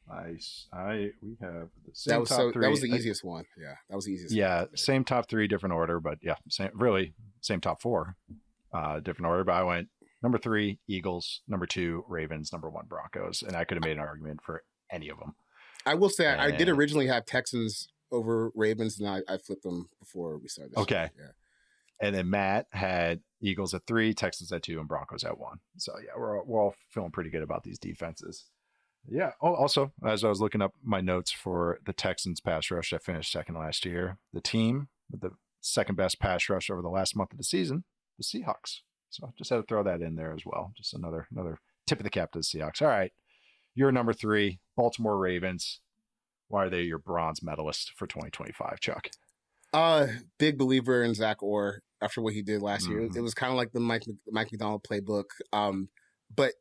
Speaker 1: Nice. We have the same top 3.
Speaker 2: That was the easiest one. Yeah, that was the easiest.
Speaker 1: Yeah, same top 3, different order, but yeah, same top 4, different order. But I went number 3 Eagles, number 2 Ravens, number 1 Broncos, and I could have made an argument for any of them.
Speaker 2: I will say I did originally have Texans over Ravens, and I flipped them before we started.
Speaker 1: Okay. Yeah. And then Matt had Eagles at 3, Texans at 2, and Broncos at 1. So yeah, we're all feeling pretty good about these defenses. Yeah. Oh, also, as I was looking up my notes for the Texans pass rush that finished second last year, the team with the second best pass rush over the last month of the season, the Seahawks. So just had to throw that in there as well. Just another tip of the cap to the Seahawks. All right. You're number 3, Baltimore Ravens. Why are they your bronze medalist for 2025, Chuck?
Speaker 2: Big believer in Zach Orr after what he did last year. It was kind of like the Mike McDonald playbook. But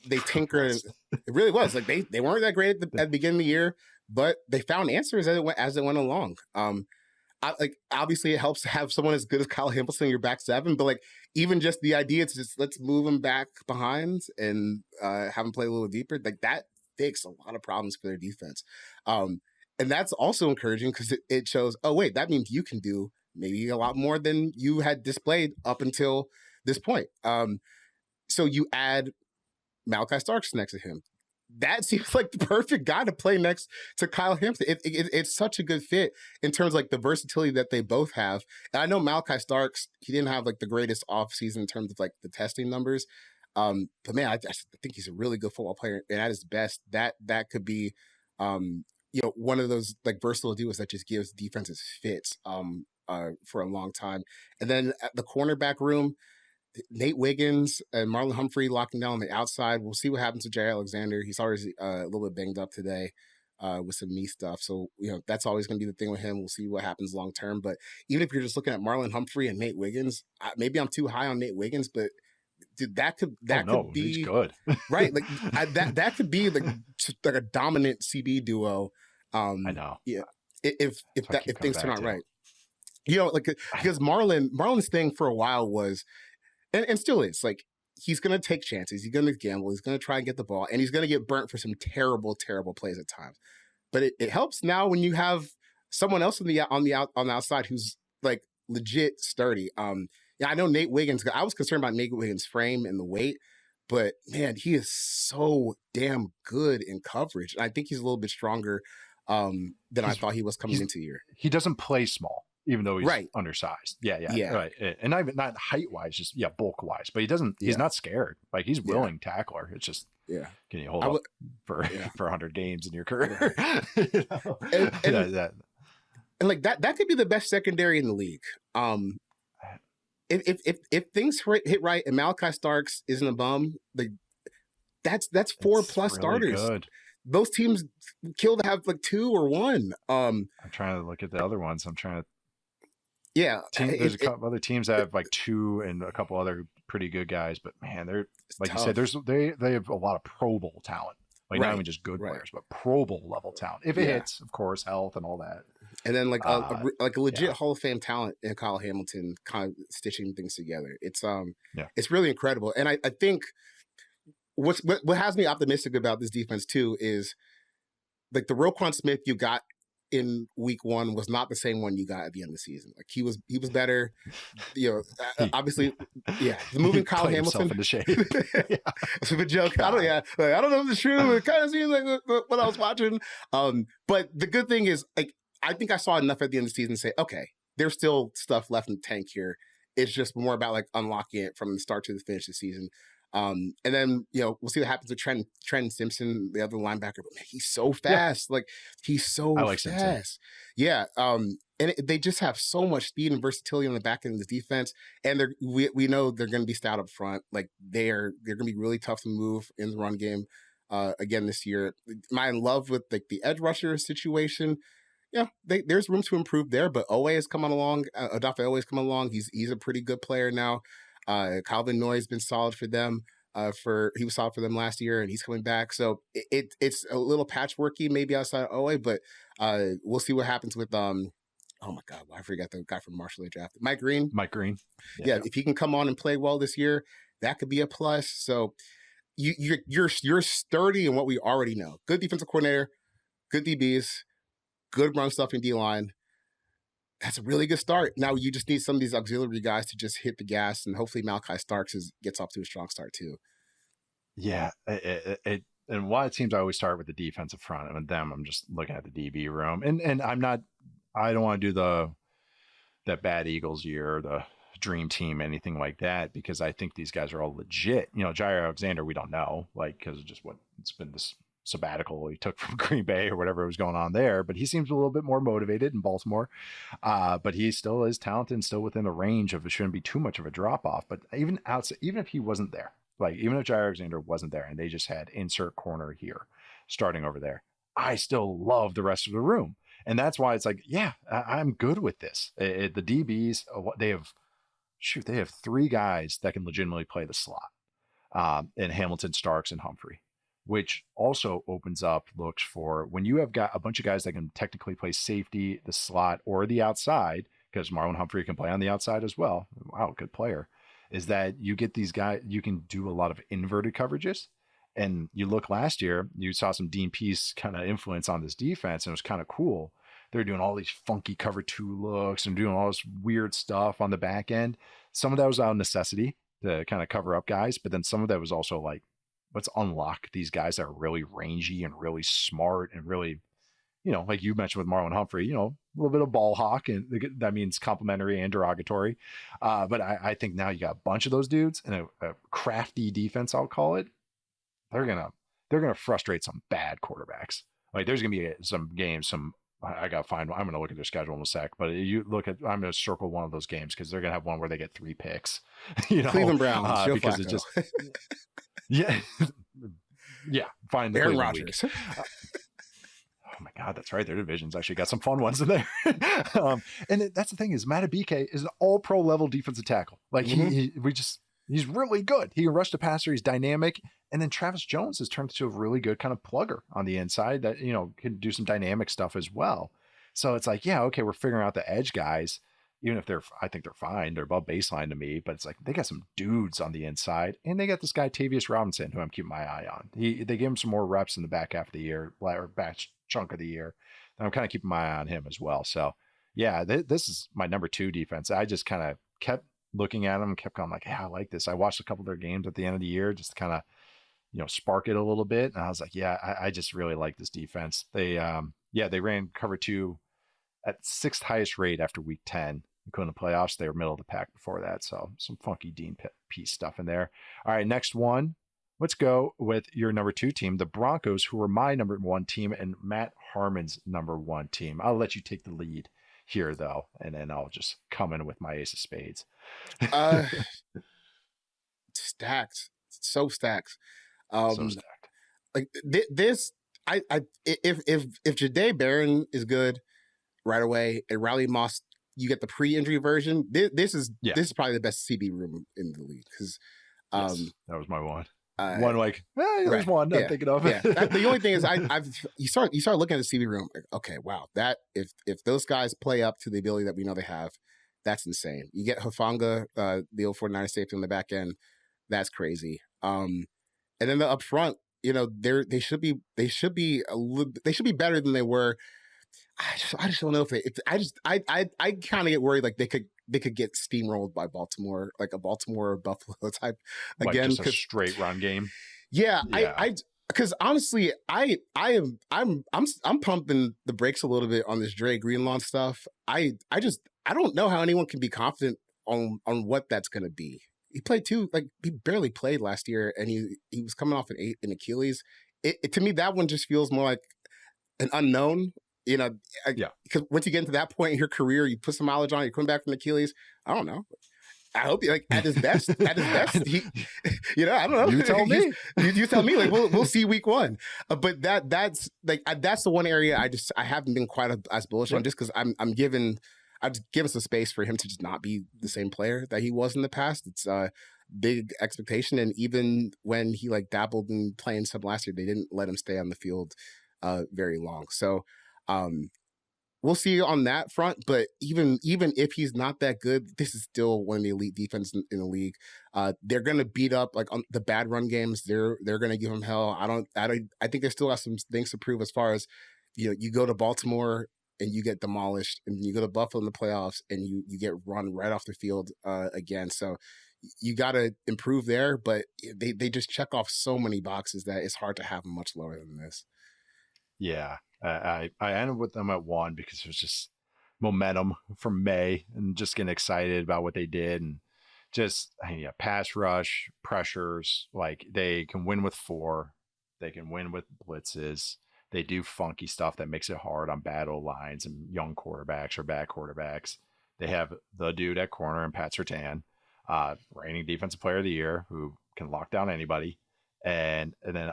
Speaker 2: they tinkered. It really was like they weren't that great at the beginning of the year, but they found answers as it went along. Obviously it helps to have someone as good as Kyle Hamilton in your back 7, but like even just the idea to just let's move him back behind and have him play a little deeper, like that fixed a lot of problems for their defense. And that's also encouraging because it shows, oh wait, that means you can do maybe a lot more than you had displayed up until this point. So you add Malachi Starks next to him. That seems like the perfect guy to play next to Kyle Hampton. It's such a good fit in terms of like the versatility that they both have. And I know Malachi Starks, he didn't have like the greatest offseason in terms of like the testing numbers. But man, I think he's a really good football player. And at his best, that could be one of those like versatile duos that just gives defenses fits for a long time. And then at the cornerback room, Nate Wiggins and Marlon Humphrey locking down on the outside. We'll see what happens to Jay Alexander. He's already a little bit banged up today with some knee stuff. So, that's always going to be the thing with him. We'll see what happens long term. But even if you're just looking at Marlon Humphrey and Nate Wiggins, maybe I'm too high on Nate Wiggins, but dude, that could be
Speaker 1: he's good.
Speaker 2: Right. Like that could be like a dominant CB duo.
Speaker 1: I know.
Speaker 2: Yeah. If things turn out right. Because Marlon's thing for a while was, and still is, like, he's going to take chances. He's going to gamble. He's going to try and get the ball. And he's going to get burnt for some terrible, terrible plays at times. But it helps now when you have someone else on the outside who's, like, legit sturdy. I know Nate Wiggins. I was concerned about Nate Wiggins' frame and the weight. But, man, he is so damn good in coverage. And I think he's a little bit stronger than I thought he was coming into the year.
Speaker 1: He doesn't play small. Even though he's undersized. Yeah. Right. And not height wise, just bulk wise. But he's not scared. Like he's willing tackler. It's just can you hold up for 100 games in your career?
Speaker 2: And like that could be the best secondary in the league. If things hit right and Malachi Starks isn't a bum, like that's 4+ really starters. Good. Those teams kill to have like 2 or 1.
Speaker 1: I'm trying to look at the other ones. I'm trying to.
Speaker 2: Yeah,
Speaker 1: there's a couple other teams that have like 2 and a couple other pretty good guys, but man, they're like tough. You said, they have a lot of Pro Bowl talent, like not even just good players, but Pro Bowl level talent. If it hits, of course, health and all that.
Speaker 2: And then like a legit
Speaker 1: Yeah.
Speaker 2: Hall of Fame talent in Kyle Hamilton, kind of stitching things together.
Speaker 1: Yeah.
Speaker 2: It's really incredible. And I think what has me optimistic about this defense too is like the Roquan Smith you got in week 1 was not the same one you got at the end of the season. Like he was better. Obviously, the moving Kyle Hamilton
Speaker 1: in the shade.
Speaker 2: It's a joke. I don't know if it's true. It kind of seems like what I was watching. But the good thing is, like, I think I saw enough at the end of the season to say, okay, there's still stuff left in the tank here. It's just more about like unlocking it from the start to the finish of the season. And then, we'll see what happens with Trent Simpson, the other linebacker. But man, he's so fast. Like, he's so fast. Simpson. Yeah. They just have so much speed and versatility on the back end of the defense. And we know they're going to be stout up front. Like, they're going to be really tough to move in the run game again this year. Am I in love with like the edge rusher situation? Yeah, there's room to improve there. But Owe is coming along. Odafe Owe is coming along. He's a pretty good player now. Calvin Noy has been solid for them. He was solid for them last year, and he's coming back. So it's a little patchworky maybe outside of Owe, but we'll see what happens with oh my God, I forgot the guy from Marshall they drafted, Mike Green. Yeah, if he can come on and play well this year, that could be a plus. So you're sturdy in what we already know. Good defensive coordinator, good DBs, good run stuff in D-line. That's a really good start. Now you just need some of these auxiliary guys to just hit the gas, and hopefully Malachi Starks gets off to a strong start too.
Speaker 1: Yeah, and why it seems I always start with the defensive front, and with them, I'm just looking at the DB room, and I don't want to do that bad Eagles year, or the dream team, anything like that, because I think these guys are all legit. Jair Alexander, we don't know, like, because of just what it's been this sabbatical he took from Green Bay or whatever was going on there, but he seems a little bit more motivated in Baltimore. But he still is talented and still within the range of it shouldn't be too much of a drop off. But even if he wasn't there, like even if Jair Alexander wasn't there and they just had insert corner here starting over there, I still love the rest of the room. And that's why it's like, yeah, I'm good with this. The DBs, they have 3 guys that can legitimately play the slot, in Hamilton, Starks, and Humphrey, which also opens up looks for when you have got a bunch of guys that can technically play safety, the slot, or the outside, because Marlon Humphrey can play on the outside as well. Wow, good player. Is that you get these guys, you can do a lot of inverted coverages. And you look last year, you saw some Dean Pease kind of influence on this defense, and it was kind of cool. They're doing all these funky cover 2 looks and doing all this weird stuff on the back end. Some of that was out of necessity to kind of cover up guys, but then some of that was also like, let's unlock these guys that are really rangy and really smart and really, like you mentioned with Marlon Humphrey, a little bit of ball hawk, and that means complimentary and derogatory. But I think now you got a bunch of those dudes and a crafty defense, I'll call it. They're gonna frustrate some bad quarterbacks. Like there's gonna be some games, I gotta find. I'm gonna look at their schedule in a sec, but I'm gonna circle one of those games because they're gonna have one where they get 3 picks.
Speaker 2: Cleveland Browns,
Speaker 1: because it's just yeah. Find the
Speaker 2: Aaron
Speaker 1: Cleveland
Speaker 2: Rodgers.
Speaker 1: Oh my God, that's right. Their division's actually got some fun ones in there. And that's the thing is Matabike is an all-pro level defensive tackle. Like he's really good. He can rush the passer. He's dynamic. And then Travis Jones has turned into a really good kind of plugger on the inside that, can do some dynamic stuff as well. So it's like, yeah, okay, we're figuring out the edge guys, even if I think they're fine. They're above baseline to me, but it's like, they got some dudes on the inside, and they got this guy, Tavius Robinson, who I'm keeping my eye on. They gave him some more reps in the back half of the year, or back chunk of the year. And I'm kind of keeping my eye on him as well. So yeah, this is my number 2 defense. I just kind of kept looking at them and kept going like, yeah, I like this. I watched a couple of their games at the end of the year, just to kind of, spark it a little bit. And I was like, yeah, I just really like this defense. They ran cover 2 at 6th highest rate after week 10. Including the playoffs, they were middle of the pack before that. So some funky Dean Pease stuff in there. All right, next one. Let's go with your number 2 team, the Broncos, who were my number 1 team and Matt Harmon's number 1 team. I'll let you take the lead here, though, and then I'll just come in with my ace of spades.
Speaker 2: Stacked. So stacked.
Speaker 1: So stacked.
Speaker 2: Like this, if Jahdae Barron is good right away and Riley Moss, you get the pre-injury version. This is probably the best CB room in the league because
Speaker 1: that was my one. One there's
Speaker 2: right,
Speaker 1: one I'm thinking of.
Speaker 2: The only thing is, you start looking at the CB room. Like, okay, wow, that if those guys play up to the ability that we know they have, that's insane. You get Hufanga, the old 49er safety on the back end, that's crazy. And then the up front, they should be better than they were. I just don't know I kind of get worried like they could get steamrolled by Baltimore, like a Baltimore or Buffalo type again,
Speaker 1: just a straight run game.
Speaker 2: Yeah. Because honestly, I'm pumping the brakes a little bit on this Dre Greenlaw stuff. I don't know how anyone can be confident on what that's going to be. He played he barely played last year, and he was coming off an Achilles. To me, that one just feels more like an unknown. Because once you get into that point in your career, you put some mileage on it, you're coming back from Achilles. I don't know. I hope at his best, I don't know.
Speaker 1: You tell me.
Speaker 2: You tell me. Like we'll see week one. But that's the one area I haven't been quite as bullish on, just because I've given some space for him to just not be the same player that he was in the past. It's big expectation, and even when he dabbled in playing some last year, they didn't let him stay on the field very long. So we'll see on that front, but even if he's not that good, this is still one of the elite defenses in the league. They're gonna beat up on the bad run games. They're gonna give him hell. I think they still have some things to prove as far as you go to Baltimore and you get demolished, and you go to Buffalo in the playoffs and you get run right off the field again. So you got to improve there, but they just check off so many boxes that it's hard to have them much lower than this.
Speaker 1: Yeah. I ended with them at 1 because it was just momentum from May and just getting excited about what they did, and just pass rush pressures. They can win with 4, they can win with blitzes. They do funky stuff that makes it hard on bad O-lines and young quarterbacks or bad quarterbacks. They have the dude at corner and Pat Surtain, reigning defensive player of the year, who can lock down anybody. And then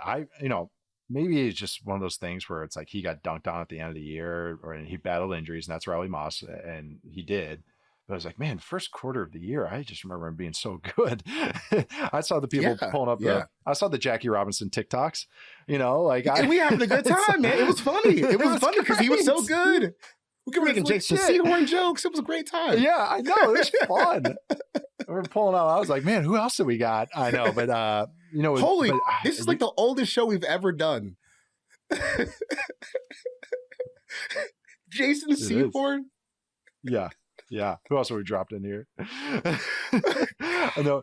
Speaker 1: maybe it's just one of those things where it's he got dunked on at the end of the year, or he battled injuries, and that's Riley Moss, and he did. But I was man, first quarter of the year, I just remember him being so good. I saw the people pulling up I saw the Jackie Robinson TikToks,
Speaker 2: and we having a good time, man. It was funny. It was funny because he was so good. We were making Jason Sehorn jokes. It was a great time.
Speaker 1: Yeah, I know. It was fun. We were pulling out. I was man, who else do we got? I know, but
Speaker 2: this is the oldest show we've ever done. Jason Sehorn.
Speaker 1: Yeah. Who else have we dropped in here? I know,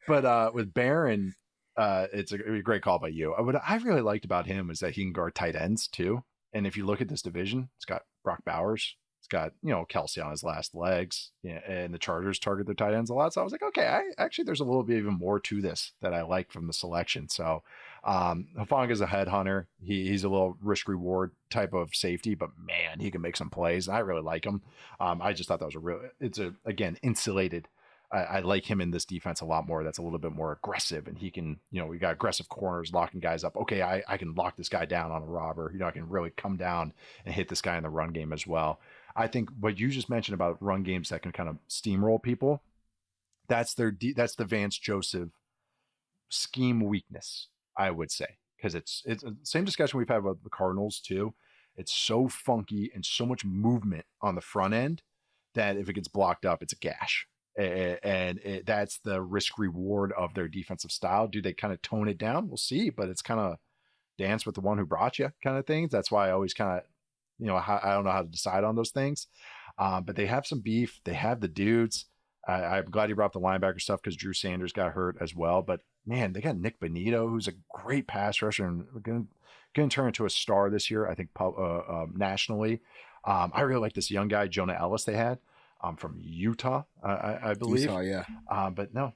Speaker 1: but with Barron, it's a great call by you. What I really liked about him is that he can guard tight ends too. And if you look at this division, it's got Brock Bowers. It's got, Kelsey on his last legs, and the Chargers target their tight ends a lot. So I was okay, actually, there's a little bit even more to this that I like from the selection. So Hufanga's a headhunter. He's a little risk reward type of safety, but man, he can make some plays. And I really like him. I just thought that was again, insulated. I like him in this defense a lot more. That's a little bit more aggressive, and he can, we got aggressive corners locking guys up. Okay, I can lock this guy down on a robber. I can really come down and hit this guy in the run game as well. I think what you just mentioned about run games that can kind of steamroll people, that's that's the Vance Joseph scheme weakness, I would say, because it's the same discussion we've had about the Cardinals too. It's so funky and so much movement on the front end that if it gets blocked up, it's a gash. And that's the risk reward of their defensive style. Do they kind of tone it down? We'll see, but it's kind of dance with the one who brought you kind of things. That's why I always kind of, I don't know how to decide on those things. But they have some beef. They have the dudes. I'm glad you brought up the linebacker stuff because Drew Sanders got hurt as well. But man, they got Nick Bonito, who's a great pass rusher and going to turn into a star this year, I think, nationally. I really like this young guy, Jonah Ellis, they had. From Utah, I believe.
Speaker 2: Utah, yeah.
Speaker 1: But no,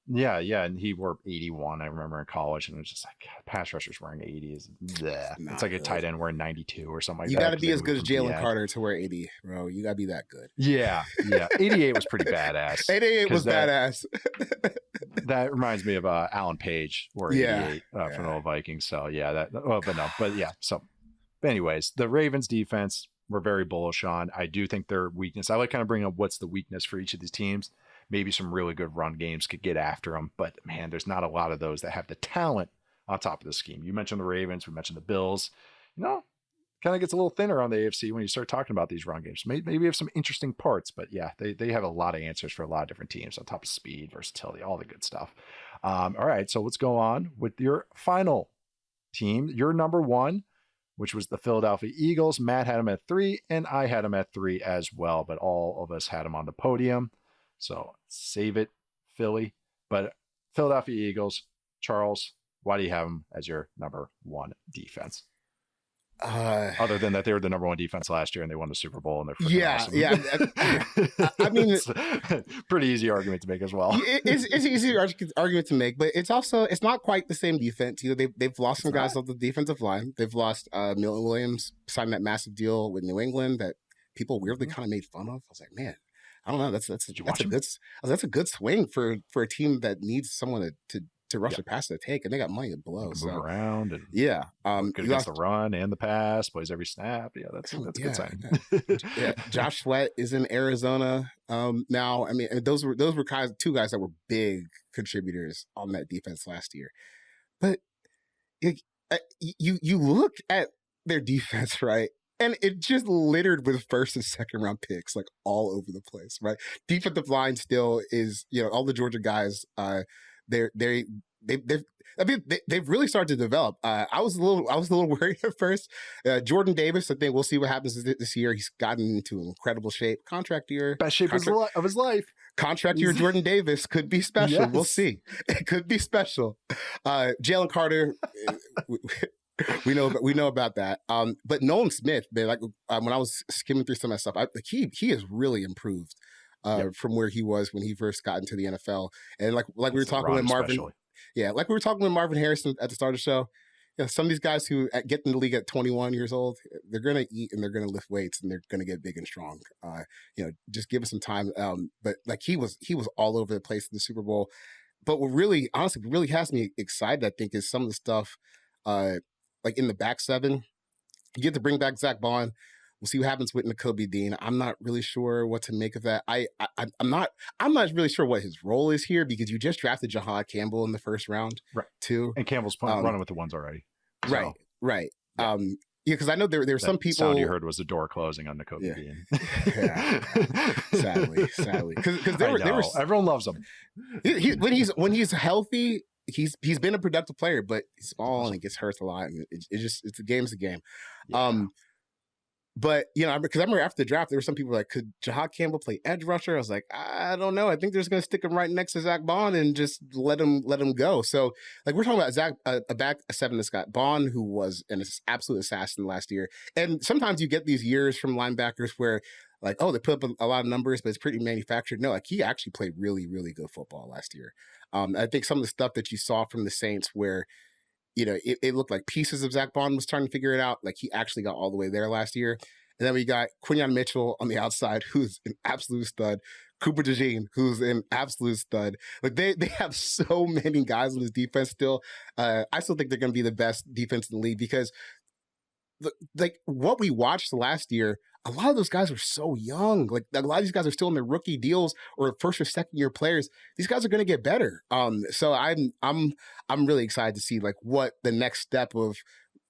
Speaker 1: yeah, and he wore 81. I remember in college, and it was just God, pass rushers wearing 80 is bleh. It's like good. A tight end wearing 92 or something like that.
Speaker 2: You got to be as good as Jalen Carter to wear 80, bro. You got to be that good.
Speaker 1: Yeah. 88 was pretty badass.
Speaker 2: 88 was badass.
Speaker 1: That reminds me of Alan Page wearing 88 from the old Vikings. So yeah, So, anyways, the Ravens defense, we're very bullish on. I do think their weakness, I like kind of bringing up what's the weakness for each of these teams. Maybe some really good run games could get after them, but man, there's not a lot of those that have the talent on top of the scheme. You mentioned the Ravens, we mentioned the Bills. Kind of gets a little thinner on the AFC when you start talking about these run games. Maybe have some interesting parts, but yeah, they have a lot of answers for a lot of different teams on top of speed, versatility, all the good stuff. All right, so let's go on with your final team, your number one, which was the Philadelphia Eagles. Matt had them at 3, and I had them at 3 as well, but all of us had them on the podium. So save it, Philly. But Philadelphia Eagles, Charles, why do you have them as your number one defense? Other than that, they were the number one defense last year and they won the Super Bowl and they're awesome.
Speaker 2: I mean,
Speaker 1: it's a pretty easy argument to make as well.
Speaker 2: It's an easy argument to make, but it's not quite the same defense. They've lost some guys off the defensive line. They've lost Milton Williams, signed that massive deal with New England that people weirdly kind of made fun of. I was like, man, I don't know. That's a good swing for a team that needs someone to rush the pass to take, and they got money to blow.
Speaker 1: Move around and good against the run and the pass, plays every snap. Yeah, that's a good sign.
Speaker 2: Josh Sweat is in Arizona now. I mean, those were two guys that were big contributors on that defense last year. But you look at their defense, right? And it just littered with first and second round picks, like all over the place, right? Defensive line still is, all the Georgia guys. They've really started to develop. I was a little worried at first. Jordan Davis, I think we'll see what happens this year. He's gotten into incredible shape. Contract year,
Speaker 1: best shape of his life.
Speaker 2: Contract year, Jordan Davis could be special. Yes. We'll see. It could be special. Jalen Carter. We know about that. But Nolan Smith, man, when I was skimming through some of that stuff, he has really improved from where he was when he first got into the NFL. And like we were talking with Marvin, especially. Like we were talking with Marvin Harrison at the start of the show. Some of these guys who get in the league at 21 years old, they're going to eat and they're going to lift weights and they're going to get big and strong. Just give us some time. But like he was all over the place in the Super Bowl. But what really has me excited, I think, is some of the stuff like in the back seven. You get to bring back Zach Bond. We'll see what happens with Nakobe Dean. I'm not really sure what to make of that. I'm not really sure what his role is here because you just drafted Jahad Campbell in the first round,
Speaker 1: right?
Speaker 2: Too,
Speaker 1: and Campbell's running with the ones already,
Speaker 2: so. Right. Yeah. Because I know there were some people.
Speaker 1: Sound you heard was the door closing on Nakobe Dean.
Speaker 2: Sadly, because there was
Speaker 1: everyone loves him.
Speaker 2: When he's healthy. He's been a productive player, but he's small and he gets hurt a lot, and it's a game's a game. Yeah. But because I remember after the draft, there were some people like, could Jahad Campbell play edge rusher? I was like, I don't know. I think they're just going to stick him right next to Zach Bond and just let him go. So like we're talking about a back seven that's got Bond, who was an absolute assassin last year. And sometimes you get these years from linebackers where like, oh, they put up a lot of numbers, but it's pretty manufactured. No, like he actually played really, really good football last year. I think some of the stuff that you saw from the Saints where, it looked like pieces of Zach Bond was trying to figure it out. Like he actually got all the way there last year. And then we got Quinyon Mitchell on the outside, who's an absolute stud. Cooper DeJean, who's an absolute stud. Like they have so many guys on this defense still. I still think they're going to be the best defense in the league because like what we watched last year, a lot of those guys were so young. Like a lot of these guys are still in their rookie deals or first or second year players. These guys are going to get better. So I'm really excited to see like what the next step of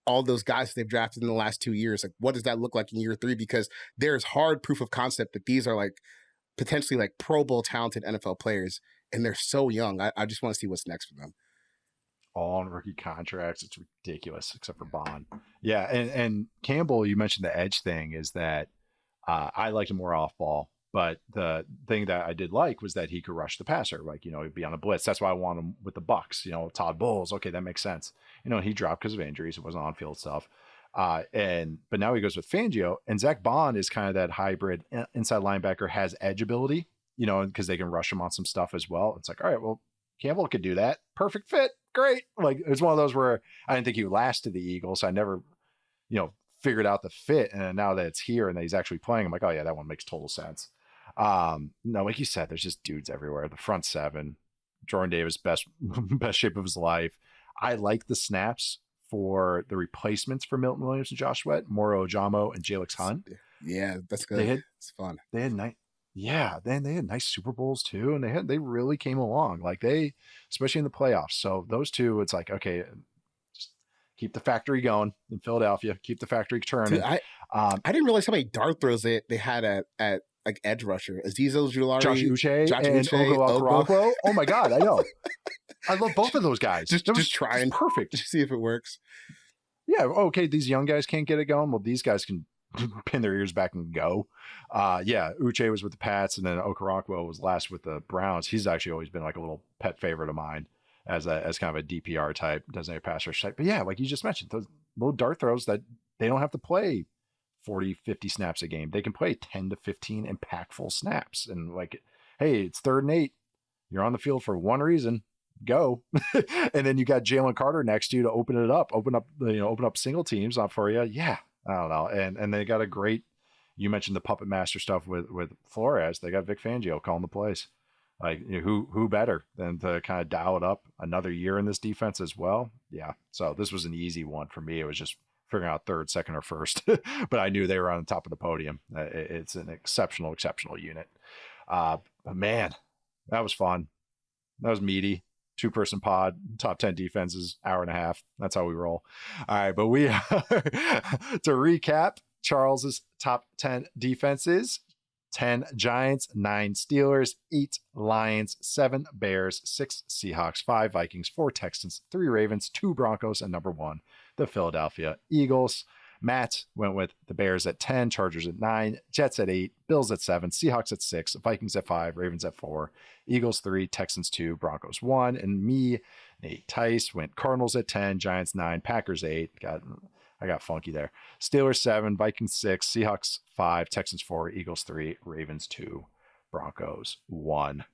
Speaker 2: all those guys they've drafted in the last 2 years. Like what does that look like in year 3? Because there's hard proof of concept that these are like potentially like Pro Bowl talented NFL players, and they're so young. I just want to see what's next for them.
Speaker 1: All on rookie contracts. It's ridiculous, except for Bond. Yeah, and Campbell, you mentioned the edge thing, is that I liked him more off ball, but the thing that I did like was that he could rush the passer, like, he'd be on a blitz. That's why I want him with the Bucks, Todd Bowles. Okay, that makes sense. He dropped because of injuries. It wasn't on-field stuff. But now he goes with Fangio, and Zach Bond is kind of that hybrid inside linebacker, has edge ability, because they can rush him on some stuff as well. It's like, all right, well, Campbell could do that. Perfect fit. Great. Like it's one of those where I didn't think he would last to the Eagles. So I never, figured out the fit. And now that it's here and that he's actually playing, I'm like, oh yeah, that one makes total sense. No, like you said, there's just dudes everywhere. The front seven, Jordan Davis, best shape of his life. I like the snaps for the replacements for Milton Williams and Josh Sweat, Moro Ojamo and Jalix Hunt.
Speaker 2: Yeah, that's good. It's fun.
Speaker 1: They had they had nice Super Bowls too, and they really came along. Like especially in the playoffs. So those two, it's like, okay, Keep the factory going in Philadelphia. Keep the factory turning.
Speaker 2: Dude, I didn't realize how many dart throws they had at like edge rusher. Azeez Ojulari,
Speaker 1: Josh Uche, and Ogo Okoronkwo. Oh my God, I know. I love both of those guys.
Speaker 2: Just trying.
Speaker 1: Perfect.
Speaker 2: Just see if it works.
Speaker 1: Yeah. Okay. These young guys can't get it going. Well, these guys can pin their ears back and go. Yeah. Uche was with the Pats, and then Okoronkwo was last with the Browns. He's actually always been like a little pet favorite of mine as kind of a DPR type, designated pass rush type. But yeah, like you just mentioned, those little dart throws that they don't have to play 40, 50 snaps a game. They can play 10 to 15 impactful snaps. And like, hey, it's 3rd and 8. You're on the field for one reason. Go. And then you got Jalen Carter next to you to open it up, open up single teams up for you. Yeah. I don't know. And they got a great, you mentioned the puppet master stuff with Flores. They got Vic Fangio calling the plays. Like, who better than to kind of dial it up another year in this defense as well? Yeah. So this was an easy one for me. It was just figuring out 3rd, 2nd, or 1st. But I knew they were on the top of the podium. It's an exceptional unit. But man, that was fun. That was meaty. 2-person pod, top 10 defenses, hour and a half. That's how we roll. All right, but we are to recap Charles's top 10 defenses: 10 Giants, 9 Steelers, 8 Lions, 7 Bears, 6 Seahawks, 5 Vikings, 4 Texans, 3 Ravens, 2 Broncos, and number 1, the Philadelphia Eagles. Matt went with the Bears at 10, Chargers at 9, Jets at 8, Bills at 7, Seahawks at 6, Vikings at 5, Ravens at 4, Eagles 3, Texans 2, Broncos 1. And me, Nate Tice, went Cardinals at 10, Giants 9, Packers 8. I got funky there. Steelers 7, Vikings 6, Seahawks 5, Texans 4, Eagles 3, Ravens 2, Broncos 1.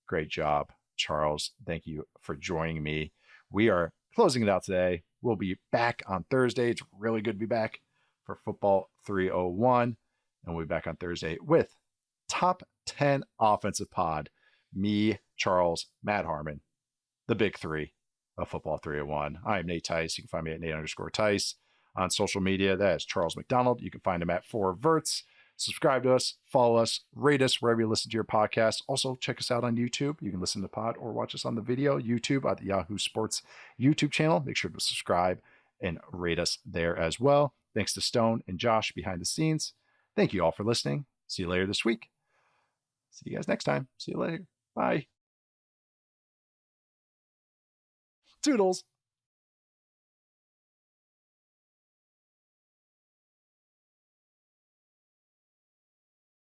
Speaker 1: Great job, Charles. Thank you for joining me. We are closing it out today. We'll be back on Thursday. It's really good to be back for Football 301. And we'll be back on Thursday with top 10 offensive pod. Me, Charles, Matt Harmon, the big 3 of Football 301. I am Nate Tice. You can find me at Nate_Tice on social media. That is Charles McDonald. You can find him at 4Verts. Subscribe to us, follow us, rate us wherever you listen to your podcast. Also, check us out on YouTube. You can listen to the pod or watch us on the video, YouTube at the Yahoo Sports YouTube channel. Make sure to subscribe and rate us there as well. Thanks to Stone and Josh behind the scenes. Thank you all for listening. See you later this week. See you guys next time. See you later. Bye. Toodles.